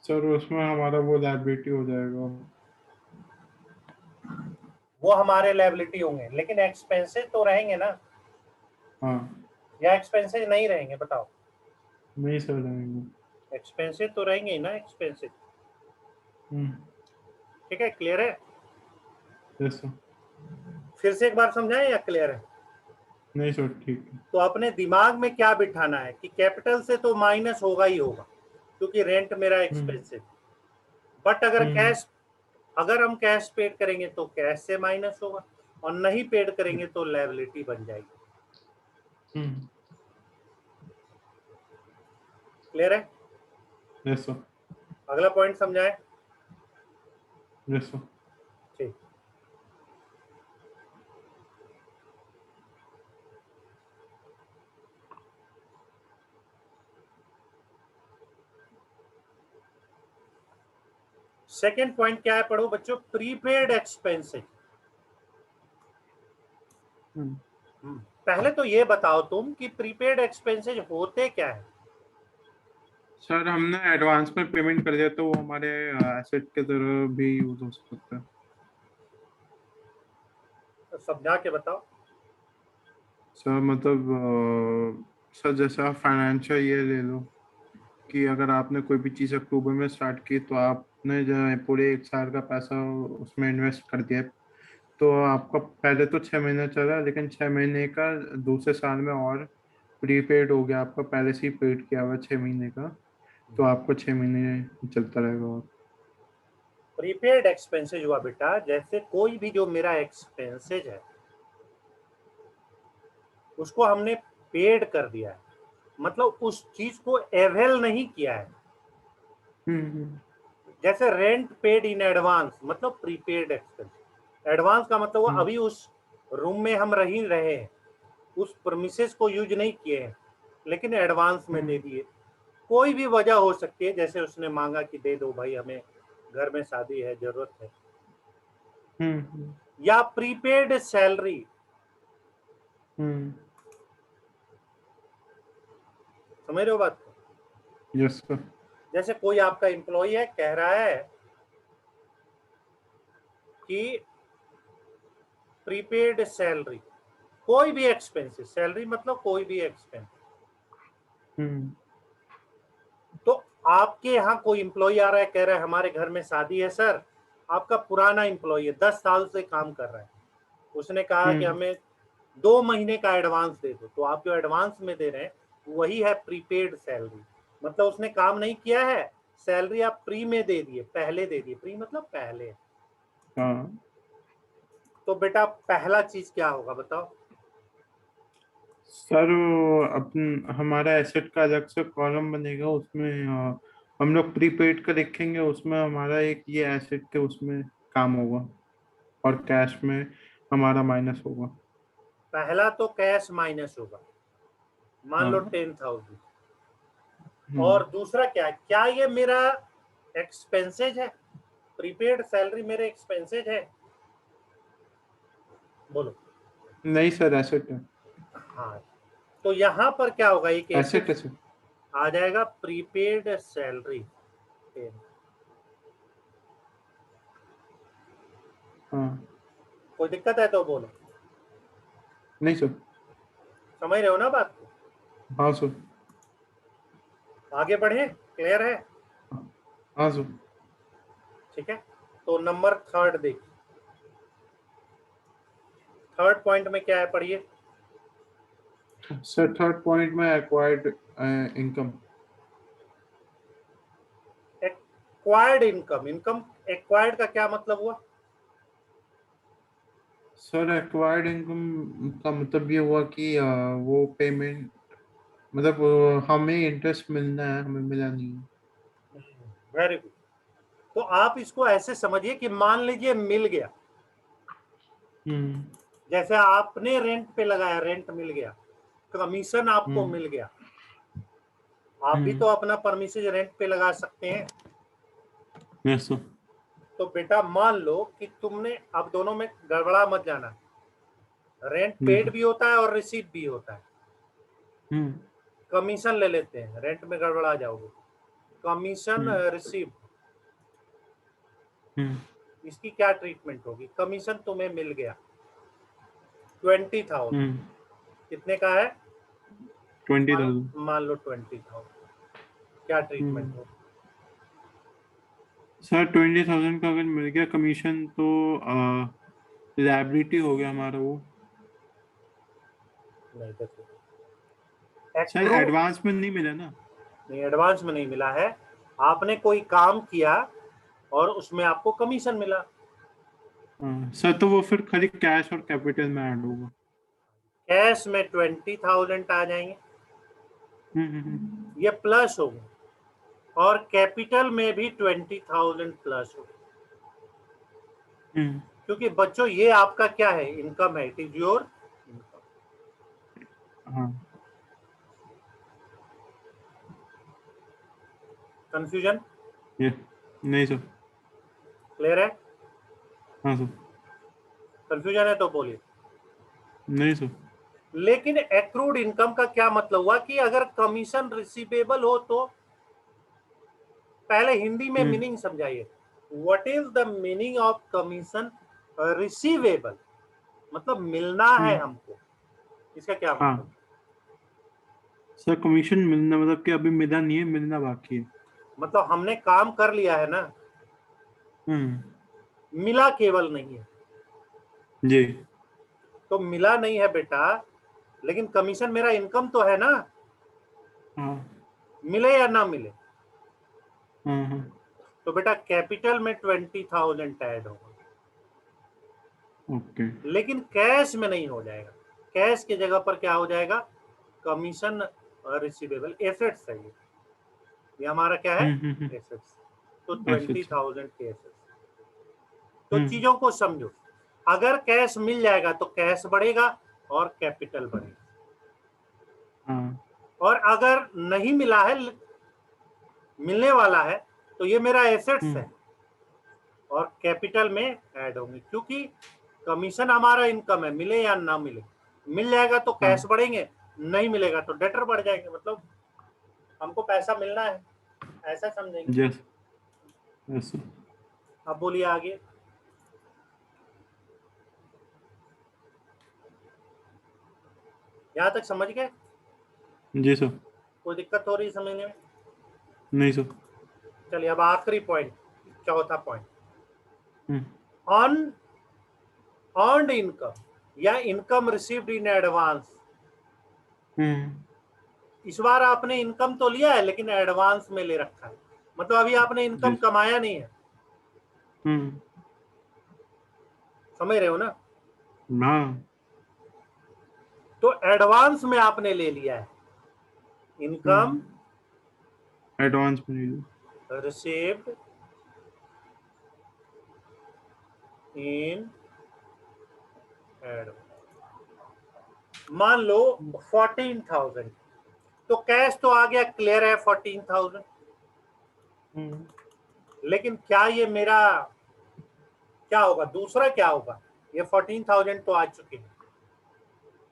सर उसमें हमारा वो लायबिलिटी हो जाएगा। वो हमारे लायबिलिटी होंगे, लेकिन एक्सपेंसेस तो रहेंगे ना, हाँ। या एक्सपेंसेस नहीं रहेंगे बताओ? नहीं सर रहेंगे। एक्सपेंसेस तो रहेंगे ही ना, एक्सपेंसेस। हम्म ठीक है, क्लियर है? Yes sir. फिर से एक बार समझाएं या क्लियर है? नहीं सर ठीक है। तो अपने दिमाग में क्या बिठाना है कि कैपिटल से तो माइनस होगा ही होगा, क्योंकि रेंट मेरा हम्म एक्सपेंसिव। बट अगर हम्म कैश, अगर हम कैश पेड करेंगे तो कैश से माइनस होगा, और नहीं पेड करेंगे तो लायबिलिटी बन जाएगी। हम्म क्लियर है? Yes sir. अगला पॉइंट समझाए? Yes sir. ठीक। सेकेंड पॉइंट क्या है, पढ़ो बच्चों, प्रीपेड एक्सपेंसेस। पहले तो ये बताओ तुम कि प्रीपेड एक्सपेंसेस होते क्या है? सर हमने एडवांस में पेमेंट कर दिया तो वो हमारे एसेट के तरह भी यूज हो सकता है। तो समझा के बताओ। सर मतलब सर जैसे आप फाइनेंशियल ईयर ले लो कि अगर आपने कोई भी चीज़ अक्टूबर में स्टार्ट की तो आपने जो है पूरे एक साल का पैसा उसमें इन्वेस्ट कर दिया, तो आपका पहले तो 6 महीने चला लेकिन 6 महीने का दूसरे साल में और प्रीपेड हो गया, आपका पहले से ही पेड किया हुआ 6 महीने का, तो आपको 6 महीने चलता रहेगा। और प्रीपेड एक्सपेंसेज हुआ बेटा, जैसे कोई भी जो मेरा एक्सपेंसेज है उसको हमने पेड कर दिया है, मतलब उस चीज को एवेल नहीं किया है। हम्म जैसे रेंट पेड इन एडवांस, मतलब प्रीपेड एक्सपेंस। एडवांस का मतलब वो हम्म अभी उस रूम में हम रह ही रहे हैं, उस प्रीमिसेस को यूज नहीं किए हैं, लेकिन एडवांस में दे हम्म दिए। कोई भी वजह हो सकती है, जैसे उसने मांगा कि दे दो भाई, हमें घर में शादी है, जरूरत है। हम्म या प्रीपेड सैलरी, हम्म। समझ रहे हो बात को? Yes sir. जैसे कोई आपका एम्प्लॉय है, कह रहा है कि प्रीपेड सैलरी, कोई भी एक्सपेंसेस, सैलरी मतलब कोई भी एक्सपेंस। हम्म तो आपके यहाँ कोई एम्प्लॉय आ रहा है, कह रहा है हमारे घर में शादी है सर, आपका पुराना एम्प्लॉय है, 10 साल से काम कर रहा है, उसने कहा कि हम्म हमें 2 महीने का एडवांस दे दो, तो आप जो एडवांस में दे रहे हैं वही है प्रीपेड सैलरी। मतलब उसने काम नहीं किया है, सैलरी आप प्री में दे दिए, पहले दे दिए। प्री मतलब पहले। हाँ तो बेटा पहला चीज क्या होगा बताओ? सर अपन हमारा एसेट का अलग से कॉलम बनेगा उसमें हम लोग प्रीपेड का लिखेंगे, उसमें हमारा एक ये एसेट के उसमें काम होगा और कैश में हमारा माइनस होगा। पहला तो कैश माइनस होगा, मान लो हाँ 10,000। हम्म। और दूसरा क्या है, क्या ये मेरा एक्सपेंसेज है? प्रीपेड सैलरी मेरे एक्सपेंसेज है? बोलो। नहीं सर एसेट है। हाँ, तो यहाँ पर क्या होगा, एक एसेट एसेट है सर। आ जाएगा, प्रीपेड सैलरी। हाँ। कोई दिक्कत है तो बोलो। नहीं सर। समझ रहे हो ना बात को? हाँ सर। आगे बढ़े, क्लियर है? हाँ सर। ठीक है, तो नंबर थर्ड देखिए। थर्ड पॉइंट में क्या है, पढ़िए। सर थर्ड पॉइंट में acquired income. Acquired income. Income acquired का क्या मतलब हुआ? सर एक्वायर्ड इनकम का मतलब ये हुआ कि वो पेमेंट मतलब हमें इंटरेस्ट मिलना है, हमें मिला नहीं है। Very good. तो आप इसको ऐसे समझिए कि मान लीजिए मिल गया, हम्म जैसे आपने रेंट पे लगाया, रेंट मिल गया, कमीशन आपको हम्म मिल गया। आप भी हम्म। तो अपना परमिशन रेंट पे लगा सकते हैं। Yes sir. तो बेटा मान लो कि तुमने, अब दोनों में गड़बड़ा मत जाना, रेंट जी पेड सर। भी होता है और रिसीव भी होता है। हम्म कमीशन ले लेते हैं, रेंट में गड़बड़ा जाओगे। कमीशन हम्म रिसीव, हम्म इसकी क्या ट्रीटमेंट होगी? कमीशन तुम्हें मिल गया 20,000, हम्म। कितने का है? 20,000। मान लो 20,000, क्या ट्रीटमेंट हम्म। हो? सर 20,000 का अगर मिल गया कमीशन तो लायबिलिटी हो गया हमारा वो। नहीं देखो, सर एक्रू, एडवांस में नहीं मिला ना। नहीं एडवांस में नहीं मिला है, आपने कोई काम किया और उसमें आपको कमीशन मिला। हाँ सर तो वो फिर खाली कैश और कैपिटल में ऐड होगा। कैश में 20,000 आ जाएंगे, हम्म। ये प्लस होगा। और कैपिटल में भी 20,000 प्लस हो, क्योंकि बच्चों ये आपका क्या है, इनकम है, इट इज योर इनकम। हाँ कंफ्यूजन ये नहीं सर। क्लियर है? हाँ सर। कंफ्यूजन है तो बोलिए। नहीं सर। लेकिन एक्रूड इनकम का क्या मतलब हुआ कि अगर कमीशन रिसीवेबल हो तो, पहले हिंदी में मीनिंग समझाइए, what is the meaning of commission receivable? मतलब मिलना है हमको, इसका क्या हाँ मतलब? सर, कमीशन मिलना मतलब कि अभी मिला नहीं है, मिलना बाकी है। मतलब हमने काम कर लिया है ना, हम्म। मिला केवल नहीं है। जी। तो मिला नहीं है बेटा, लेकिन कमीशन मेरा इनकम तो है ना, हाँ मिले या ना मिले। हाँ हाँ। तो बेटा कैपिटल में 20,000 ऐड होगा, ओके। लेकिन कैश में नहीं हो जाएगा। कैश की जगह पर क्या हो जाएगा, कमीशन रिसीवेबल एसेट्स है ये हमारा क्या है, एसेट्स। तो अच्छा अच्छा। 20,000 के एसेट्स। तो हम्म। चीजों को समझो, अगर कैश मिल जाएगा तो कैश बढ़ेगा और कैपिटल बढ़ेगा, हाँ। और अगर नहीं मिला है, मिलने वाला है, तो ये मेरा एसेट्स है और कैपिटल में ऐड होंगे, क्योंकि कमीशन हमारा इनकम है, मिले या ना मिले। मिल जाएगा तो कैश हाँ। बढ़ेंगे, नहीं मिलेगा तो डेटर बढ़ जाएंगे, मतलब हमको पैसा मिलना है, ऐसा समझेंगे। यस। Yes sir. अब बोलिए आगे। यहाँ तक समझ गए? जी सर। कोई दिक्कत हो रही समझने में? नहीं सर। चलिए अब आखिरी पॉइंट, चौथा point, hmm. On earned income या इनकम रिसीव्ड इन एडवांस। हम्म। इस बार आपने इनकम तो लिया है लेकिन एडवांस में ले रखा है, मतलब अभी आपने इनकम जी। कमाया नहीं है, हम्म। समझ रहे हो ना? हाँ। तो एडवांस में आपने ले लिया है, इनकम एडवांस में नहीं लो। Received in advance. मान लो 14,000, तो कैश तो आ गया, क्लियर है 14,000, हम्म। लेकिन क्या ये मेरा क्या होगा, दूसरा क्या होगा, ये 14,000 तो आ चुके हैं,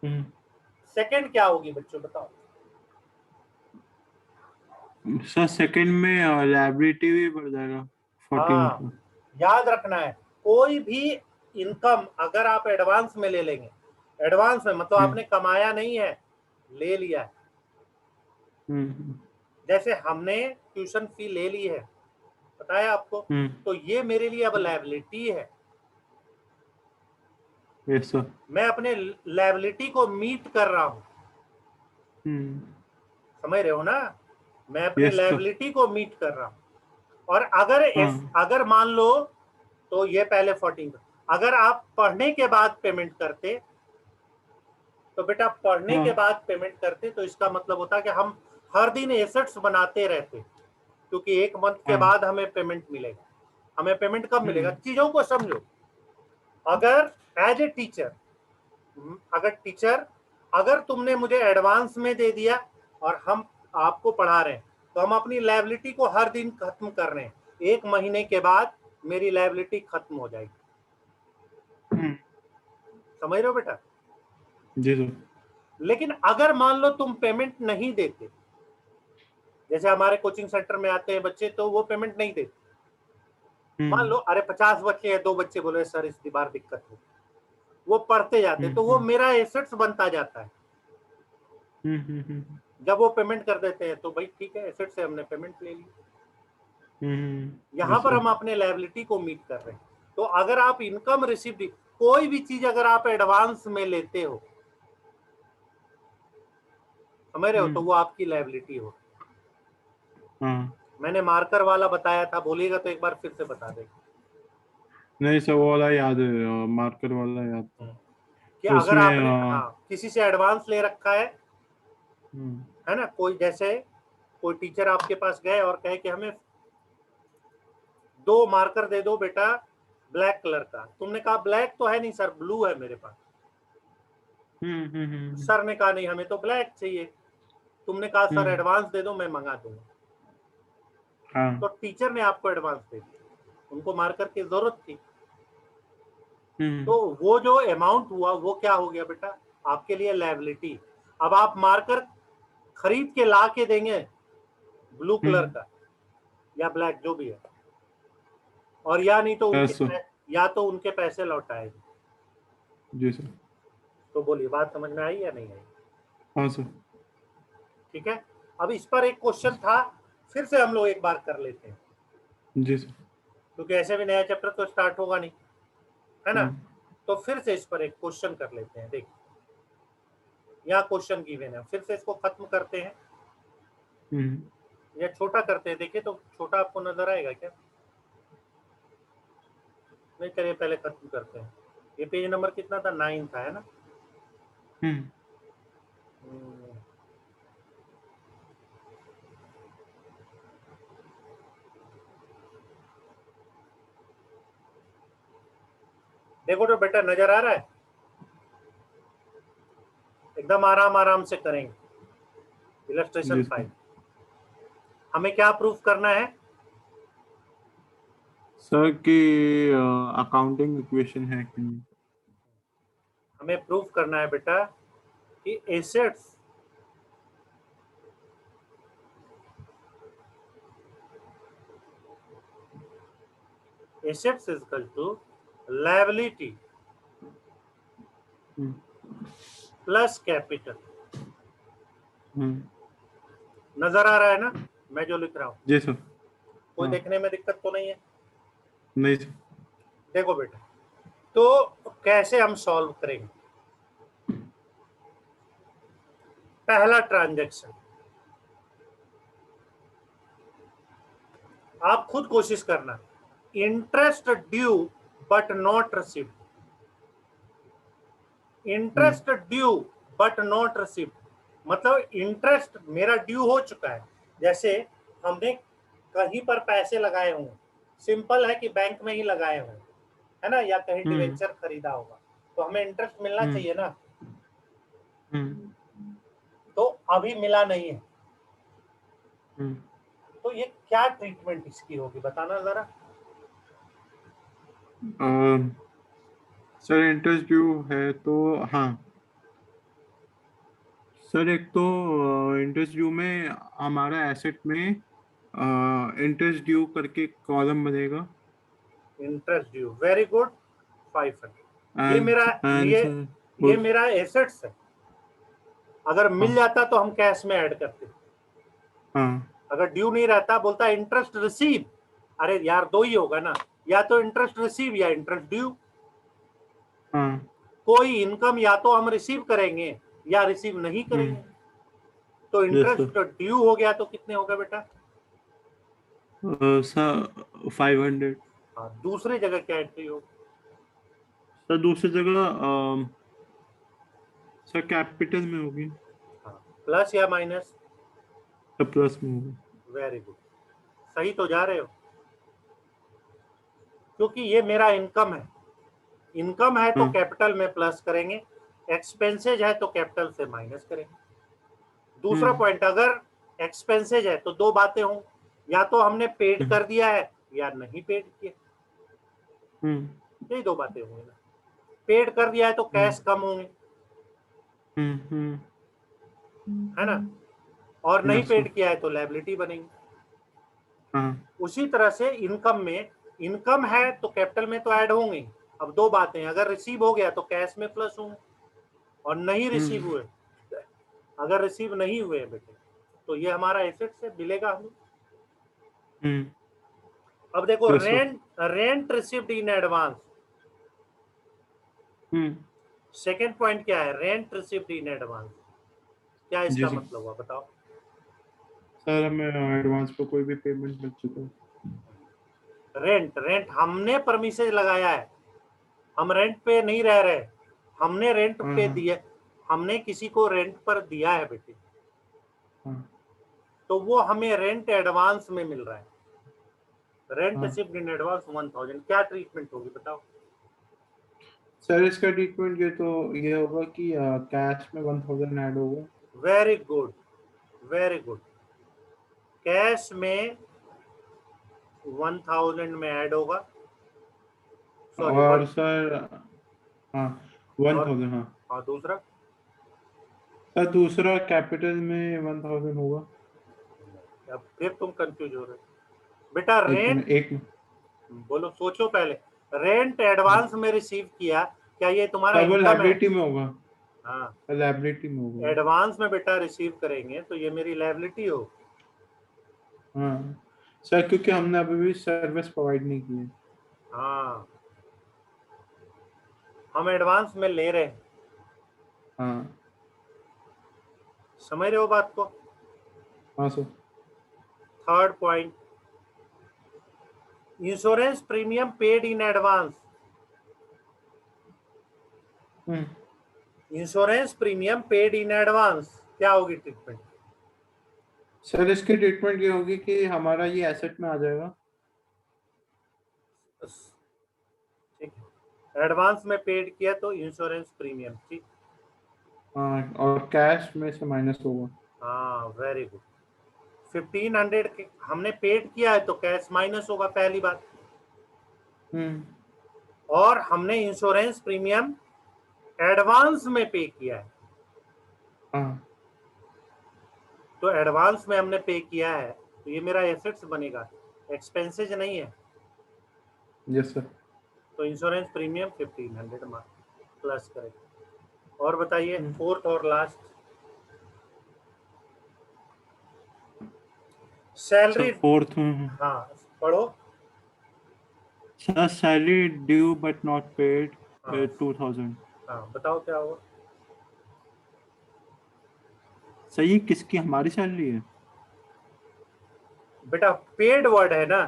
हम्म। सेकंड क्या होगी बच्चों बताओ? सर सेकंड में लायबिलिटी भी बढ़ जाएगा 14 हाँ, का। याद रखना है, कोई भी इनकम अगर आप एडवांस में ले लेंगे, एडवांस में मतलब हम्म। आपने कमाया नहीं है, ले लिया है। हम्म। जैसे हमने ट्यूशन फी ले ली है, बताया आपको, हम्म। तो ये मेरे लिए अब लायबिलिटी है, यस सर। मैं अपने लायबिलिटी को मीट कर रहा हूं, हम्म। समझ रहे हो ना? मैं अपने यस सर। लायबिलिटी को मीट कर रहा हूं। और हाँ। अगर मान लो, तो ये पहले 14, अगर आप पढ़ने के बाद पेमेंट करते, तो बेटा पढ़ने के हाँ। बाद पेमेंट करते तो इसका मतलब होता कि हम हर दिन एसेट्स बनाते रहते, क्योंकि एक मंथ के हाँ। बाद हमें पेमेंट मिलेगा। हमें पेमेंट कब मिलेगा, हम्म। चीजों को समझो। अगर एज ए टीचर, अगर टीचर, अगर तुमने मुझे एडवांस में दे दिया और हम आपको पढ़ा रहे हैं, तो हम अपनी लायबिलिटी को हर दिन खत्म कर रहे हैं, एक महीने के बाद मेरी लायबिलिटी खत्म हो जाएगी, हम्म। समझ रहे हो बेटा? जी सर। लेकिन अगर मान लो तुम पेमेंट नहीं देते, जैसे हमारे कोचिंग सेंटर में आते हैं बच्चे तो वो पेमेंट नहीं देते, मान लो हम्म। अरे 50 बच्चे हैं, 2 बच्चे बोले सर इस बार दिक्कत हो, वो पढ़ते जाते, तो वो हम्म। मेरा एसेट्स बनता जाता है। जब वो पेमेंट कर देते हैं तो भाई ठीक है, एसेट से हमने पेमेंट ले ली, यहाँ यस पर सर। हम अपने लायबिलिटी को मीट कर रहे हैं। तो अगर आप इनकम रिसीव्ड, कोई भी चीज अगर आप एडवांस में लेते हो, समझ रहे हो, तो वो आपकी लायबिलिटी हो। हाँ। मैंने मार्कर वाला बताया था, बोलिएगा तो एक बार फिर से बता देगा। नहीं सर, वो वाला याद है, मार्कर वाला याद था। कि अगर उसमें आपने हाँ किसी से एडवांस ले रखा हम्म। है ना, कोई जैसे कोई टीचर आपके पास गए और कहे कि हमें 2 मार्कर दे दो बेटा ब्लैक कलर का, तुमने कहा ब्लैक तो है नहीं सर, ब्लू है मेरे पास। सर ने कहा नहीं हमें तो ब्लैक चाहिए, तुमने कहा सर एडवांस दे दो मैं मंगा दूंगा। हाँ। तो टीचर ने आपको एडवांस दे दिया, उनको मार्कर की जरूरत थी, तो वो जो अमाउंट हुआ वो क्या हो गया बेटा, आपके लिए लायबिलिटी। अब आप मार्कर खरीद के ला के देंगे ब्लू कलर का या ब्लैक जो भी है, और या नहीं तो उनके पैसे लौटाएंगे। जी सर। तो बोलिए बात समझ में आई या नहीं आई? हाँ सर। ठीक है, अब इस पर एक क्वेश्चन था, फिर से हम लोग एक बार कर लेते हैं, जी सर। क्योंकि ऐसे भी नया चैप्टर तो स्टार्ट होगा नहीं, है ना। तो फिर से इस पर एक क्वेश्चन कर लेते हैं। देखिए यहाँ क्वेश्चन गिवन है, फिर से इसको खत्म करते हैं या छोटा करते हैं। देखिए तो छोटा आपको नजर आएगा क्या? नहीं, चलिए पहले खत्म करते हैं। ये पेज नंबर कितना था? 9 था, है ना। देखो तो बेटा नजर आ रहा है, एकदम आराम आराम से करेंगे। इलस्ट्रेशन 5 हमें क्या प्रूफ करना है सर की अकाउंटिंग इक्वेशन है कि नहीं? हमें प्रूफ करना है बेटा कि assets is equal to liability plus capital. नजर आ रहा है ना मैं जो लिख रहा हूं? जी सर। कोई देखने में दिक्कत तो नहीं है? नहीं सर। देखो बेटा, तो कैसे हम सॉल्व करेंगे? पहला ट्रांजैक्शन, आप खुद कोशिश करना, interest due but not received. Interest due but not received मतलब इंटरेस्ट मेरा ड्यू हो चुका है, जैसे हमने कहीं पर पैसे लगाए हों, सिंपल है कि बैंक में ही लगाए हों, है ना, या कहीं डिवेंचर खरीदा होगा, तो हमें इंटरेस्ट मिलना चाहिए ना। तो अभी मिला नहीं है, तो ये क्या ट्रीटमेंट इसकी होगी बताना जरा। सर इंटरेस्ट ड्यू है तो हाँ सर, एक तो इंटरेस्ट ड्यू में हमारा एसेट में इंटरेस्ट ड्यू करके कॉलम बनेगा। Interest due, very good, 500। ये एंड मेरा एंड सर ये मेरा एसेट्स है, अगर मिल जाता तो हम कैश में ऐड करते। हाँ अगर ड्यू नहीं रहता, बोलता इंटरेस्ट रिसीव, अरे यार दो ही होगा ना, या तो इंटरेस्ट रिसीव या इंटरेस्ट ड्यू। हाँ कोई इनकम या तो हम रिसीव करेंगे या रिसीव नहीं करेंगे। तो इंटरेस्ट ड्यू हो गया तो कितने हो गए बेटा? सर 500। हाँ, दूसरी जगह क्या एंट्री होगी? सर दूसरी जगह सर कैपिटल में होगी। हाँ, प्लस या माइनस? सर प्लस में होगी। वेरी गुड, सही तो जा रहे हो, क्योंकि ये मेरा इनकम है। इनकम है तो कैपिटल में प्लस करेंगे, एक्सपेंसेज है तो कैपिटल से माइनस करेंगे। दूसरा पॉइंट, अगर एक्सपेंसेज है तो दो बातें हों, या तो हमने पेड कर दिया है या नहीं पेड किया, यही दो बातें होंगी ना। पेड कर दिया है तो कैश कम होंगे, है ना, और नहीं पेड किया है तो लायबिलिटी बनेगी। उसी तरह से इनकम में, इनकम है तो कैपिटल में तो ऐड होंगे। अब दो बातें, अगर रिसीव हो गया तो कैश में प्लस होंगे, और नहीं रिसीव हुए, अगर रिसीव नहीं हुए बेटे तो ये हमारा एसेट से मिलेगा हमें। अब देखो rent received in advance, second point क्या है? रेंट रिसीव्ड इन एडवांस, क्या इसका मतलब हुआ बताओ? सर हमें एडवांस पर कोई भी पेमेंट मिल चुका है। रेंट हमने परमिशन लगाया है, हम रेंट पे नहीं रह रहे, हमने रेंट पे दिया, हमने किसी को रेंट पर दिया है बेटे। तो तो वो हमें रेंट एडवांस में मिल रहा है, रेंट हाँ रिसीव्ड इन एडवांस 1000, क्या ट्रीटमेंट होगी बताओ? सर, इसका ट्रीटमेंट ये होगा कि कैश में 1000 ऐड होगा। Very good, very good. Cash में 1000 में ऐड होगा, सॉरी और वन, सर हाँ 1000, हाँ और दूसरा? सर दूसरा कैपिटल में 1000 होगा। अब फिर तुम कंफ्यूज हो रहे हो बेटा। एक रेंट, मिनट एक मिनट। बोलो, सोचो पहले। रेंट एडवांस में रिसीव किया, क्या ये तुम्हारा सर वो इनकम है? लाइबिलिटी में होगा। हाँ, लाइबिलिटी में होगा। एडवांस में बेटा रिसीव करेंगे तो ये मेरी लायबिलिटी हो। हाँ सर, क्योंकि हमने अभी भी सर्विस प्रोवाइड नहीं की है। हाँ, हम एडवांस में ले रहे हैं, हाँ समझ रहे हो बात को? हाँ sir. Third point, insurance premium paid in advance. Hmm insurance premium paid in advance, क्या होगी ट्रीटमेंट? सर इसकी ट्रीटमेंट ये होगी कि हमारा ये एसेट में आ जाएगा। ठीक है, एडवांस में पेड किया तो इंश्योरेंस प्रीमियम, ठीक। हाँ, और कैश में से माइनस होगा। हाँ, वेरी गुड। 1500 हमने पेड किया है तो कैश माइनस होगा, पहली बात। हम्म और हमने इंश्योरेंस प्रीमियम एडवांस में पे किया है, हाँ तो एडवांस में हमने पे किया है तो ये मेरा एसेट्स बनेगा, एक्सपेंसेज नहीं है। Yes sir. तो इंश्योरेंस प्रीमियम 1500 प्लस करें। और बताइए हम्म फोर्थ और लास्ट, सर सैलरी। फोर्थ हाँ, पढ़ो। Sir salary due but not paid हाँ 2000। हाँ, बताओ क्या होगा? सर ये किसकी, हमारी सैलरी है? बेटा पेड वर्ड है ना,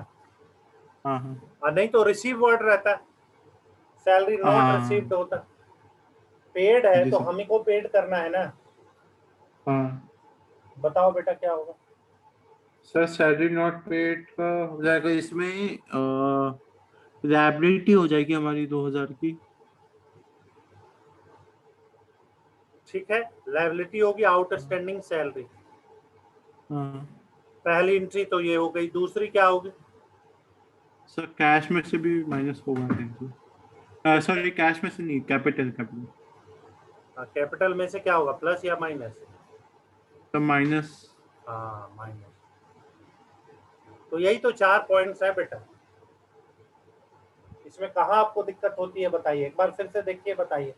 हाँ हाँ और नहीं तो रिसीव वर्ड रहता, सैलरी नॉट रिसीव्ड हाँ। होता। पेड है जी तो सर। हमें को पेड करना है ना। हाँ बताओ बेटा क्या होगा? सर सैलरी नॉट पेड का हो जाएगा इसमें, लायबिलिटी हो जाएगी हमारी 2000 की। ठीक है, लायबिलिटी होगी आउटस्टैंडिंग सैलरी। हाँ पहली एंट्री तो ये हो गई, दूसरी क्या होगी? सर कैश में से भी माइनस होगा सर। किस? सॉरी कैश में से नहीं, कैपिटल कैपिटल। कैपिटल में से क्या होगा, प्लस या माइनस? तो माइनस। हाँ, माइनस। तो यही तो 4 पॉइंट्स है बेटा। इसमें कहाँ आपको दिक्कत होती है बताइए, एक बार फिर से देखिए, बताइए।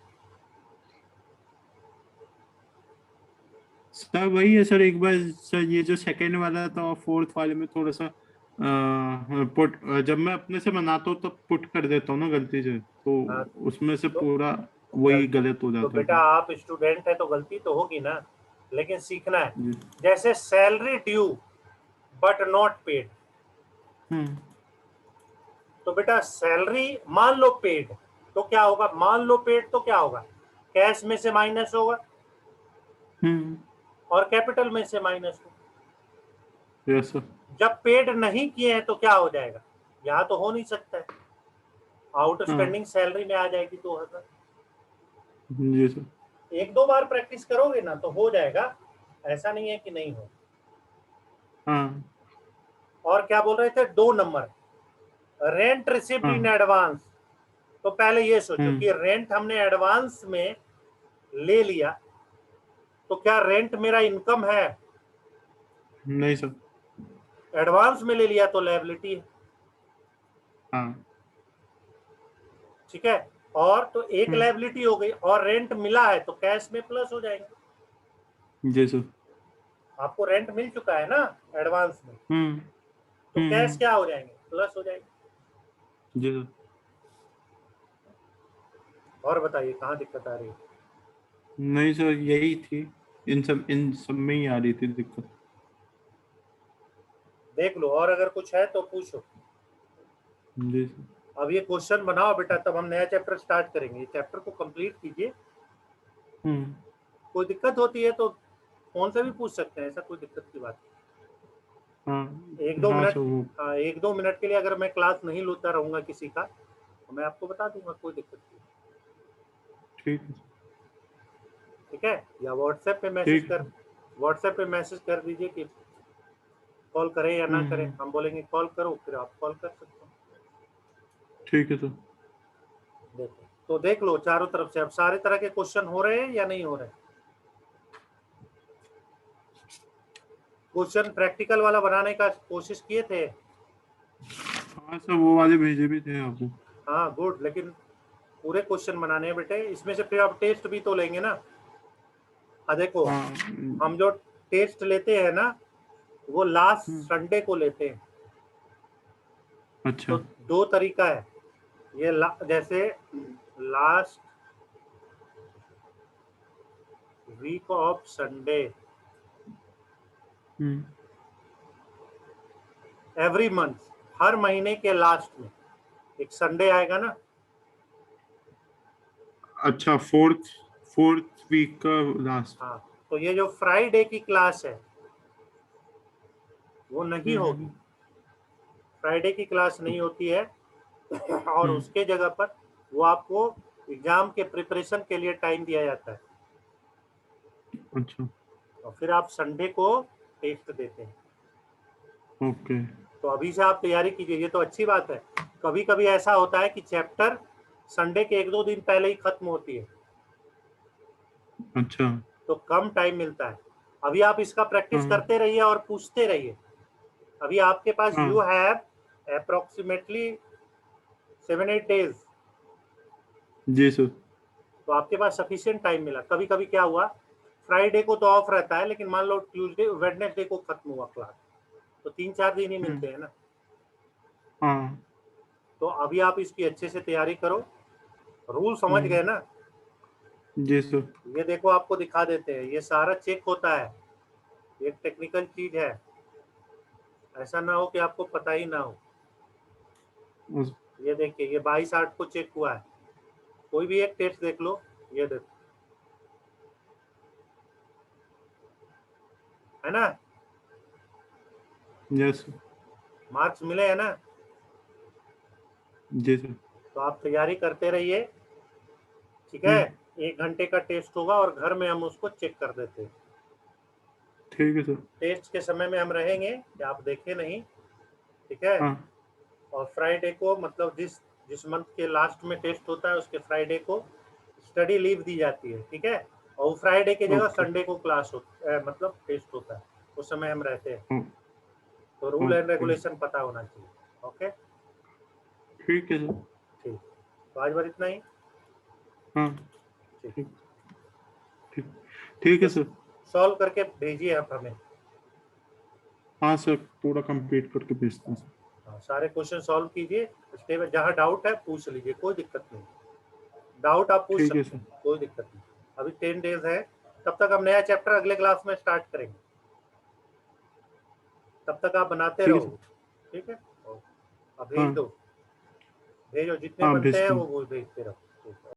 सर वही है सर, एक बार सर ये जो सेकंड वाला था और फोर्थ वाले में थोड़ा सा पुट, जब मैं अपने से बनाता हूँ तब पुट कर देता हूँ ना गलती से, तो हाँ, उसमें से तो पूरा वही गलती, गलत हो तो जाता है बेटा फिर। आप स्टूडेंट है तो गलती तो होगी ना, लेकिन सीखना है। जी। जैसे salary due but not paid, हम्म तो बेटा सैलरी मान लो पेड, तो क्या होगा? मान लो पेड तो क्या होगा? कैश में से माइनस होगा हम्म। और कैपिटल में से माइनस होगा। Yes sir. जब पेड नहीं किए हैं तो क्या हो जाएगा? यहाँ तो हो नहीं सकता है, हाँ आउटस्टैंडिंग सैलरी में आ जाएगी 2000। जी सर। एक दो बार प्रैक्टिस करोगे ना तो हो जाएगा, ऐसा नहीं है कि नहीं हो। हाँ और क्या बोल रहे थे, 2 नंबर, रेंट रिसिप्ट इन हाँ। एडवांस। तो पहले ये सोचो हम्म कि रेंट हमने एडवांस में ले लिया, तो क्या रेंट मेरा इनकम है? नहीं सर। एडवांस में ले लिया तो लायबिलिटी है, हाँ। ठीक है। और तो एक हम्म लायबिलिटी हो गई, और रेंट मिला है तो कैश में प्लस हो जाएंगे। जी सर। आपको रेंट मिल चुका है ना एडवांस में, हम्म तो कैश हम्म। क्या हो जाएंगे, प्लस हो जाएंगे। जी सर। और बताइए कहाँ दिक्कत आ रही है? नहीं सर, यही थी, इन सब में ही आ रही थी दिक्कत। देख लो, और अगर कुछ है तो पूछो। जी सर। अब ये क्वेश्चन बनाओ बेटा, तब हम नया चैप्टर स्टार्ट करेंगे। ये चैप्टर को कंप्लीट कीजिए। हम्म कोई दिक्कत होती है तो फोन से भी पूछ सकते हैं, ऐसा कोई दिक्कत की बात नहीं। हाँ एक दो हाँ मिनट सर वो हाँ, 1-2 मिनट के लिए अगर मैं क्लास नहीं लेता रहूंगा किसी का, तो मैं आपको बता दूंगा, कोई दिक्कत नहीं। ठीक है ठीक है, या ठीक है व्हाट्सएप पे मैसेज कर दीजिए कि कॉल करें या ना करें। हम्म, हम बोलेंगे कॉल करो, फिर आप कॉल कर सकते हो। ठीक है सर देखो तो देख लो चारों तरफ से अब सारे तरह के क्वेश्चन हो रहे हैं या नहीं हो रहे। क्वेश्चन प्रैक्टिकल वाला बनाने का कोशिश किए थे। हाँ सर वो वाले भेजे भी थे आपको हाँ गुड, लेकिन पूरे क्वेश्चन बनाने हैं बेटे, इसमें से फिर आप टेस्ट भी तो लेंगे ना। देखो हाँ हम जो टेस्ट लेते हैं ना, वो लास्ट हम्म, संडे को लेते हैं। अच्छा तो दो तरीका है, ये जैसे last week of Sunday, hmm, every month, हर महीने के लास्ट में एक संडे आएगा ना। अच्छा फोर्थ फोर्थ वीक का लास्ट हाँ, तो ये जो फ्राइडे की क्लास है वो नहीं होगी, हम्म फ्राइडे की क्लास नहीं होती है। और हम्म, उसके जगह पर वो आपको एग्जाम के प्रिपरेशन के लिए टाइम दिया जाता है, अच्छा और फिर आप संडे को टेस्ट देते हैं। ओके तो अभी से आप तैयारी कीजिए, ये तो अच्छी बात है। कभी कभी ऐसा होता है कि चैप्टर संडे के 1-2 दिन पहले ही खत्म होती है, अच्छा तो कम टाइम मिलता है। अभी आप इसका प्रैक्टिस हाँ करते रहिए और पूछते रहिए। अभी आपके पास हाँ यू हैव अप्रोक्सीमेटली 7-8 डेज, जी सर तो आपके पास सफिशियंट टाइम मिला। कभी कभी क्या हुआ, फ्राइडे को तो ऑफ रहता है, लेकिन मान लो ट्यूसडे वेडनेसडे को खत्म हुआ क्लास, तो 3-4 दिन ही मिलते हम्म, हैं ना। हाँ तो अभी आप इसकी अच्छे से तैयारी करो, रूल समझ हाँ गए ना। जी सर ये देखो आपको दिखा देते हैं, ये सारा चेक होता है, ये टेक्निकल चीज है, ऐसा ना हो कि आपको पता ही ना हो। उस- ये देखिए, ये 22-8 को चेक हुआ है, कोई भी एक टेस्ट देख लो, ये देखो, है ना, यस मार्क्स मिले हैं ना। जी सर तो आप तैयारी करते रहिए, ठीक है। हम्म 1 घंटे का टेस्ट होगा और घर में हम उसको चेक कर देते हैं। ठीक है सर टेस्ट के समय में हम रहेंगे कि आप देखें नहीं, ठीक है। हाँ और फ्राइडे को मतलब जिस जिस मंथ के लास्ट में टेस्ट होता है उसके फ्राइडे को स्टडी लीव दी जाती है, ठीक है। और फ्राइडे की जगह ओके संडे को क्लास मतलब टेस्ट होता है, उस समय हम रहते हैं। ओ- तो रूल एंड ओके रेगुलेशन पता होना चाहिए। ओके, ठीक है सर ठीक, तो आज बार इतना ही। हाँ ठीक, ठीक ठीक ठीक है तो सर सॉल्व करके भेजिए आप हमें। हाँ सर पूरा कंप्लीट करके भेजता हूँ सर हाँ, सारे क्वेश्चन सॉल्व कीजिए, स्टेप जहाँ डाउट है पूछ लीजिए, कोई दिक्कत नहीं। डाउट आप पूछ ठीक है सकते सर हैं, कोई दिक्कत नहीं। अभी 10 डेज है, तब तक हम नया चैप्टर अगले क्लास में स्टार्ट करेंगे, तब तक आप बनाते ठीक है रहो। सर ठीक है, अब भेज हाँ दो, भेजो जितने हाँ बनते हैं भेजता हूँ वो भेजते रहो।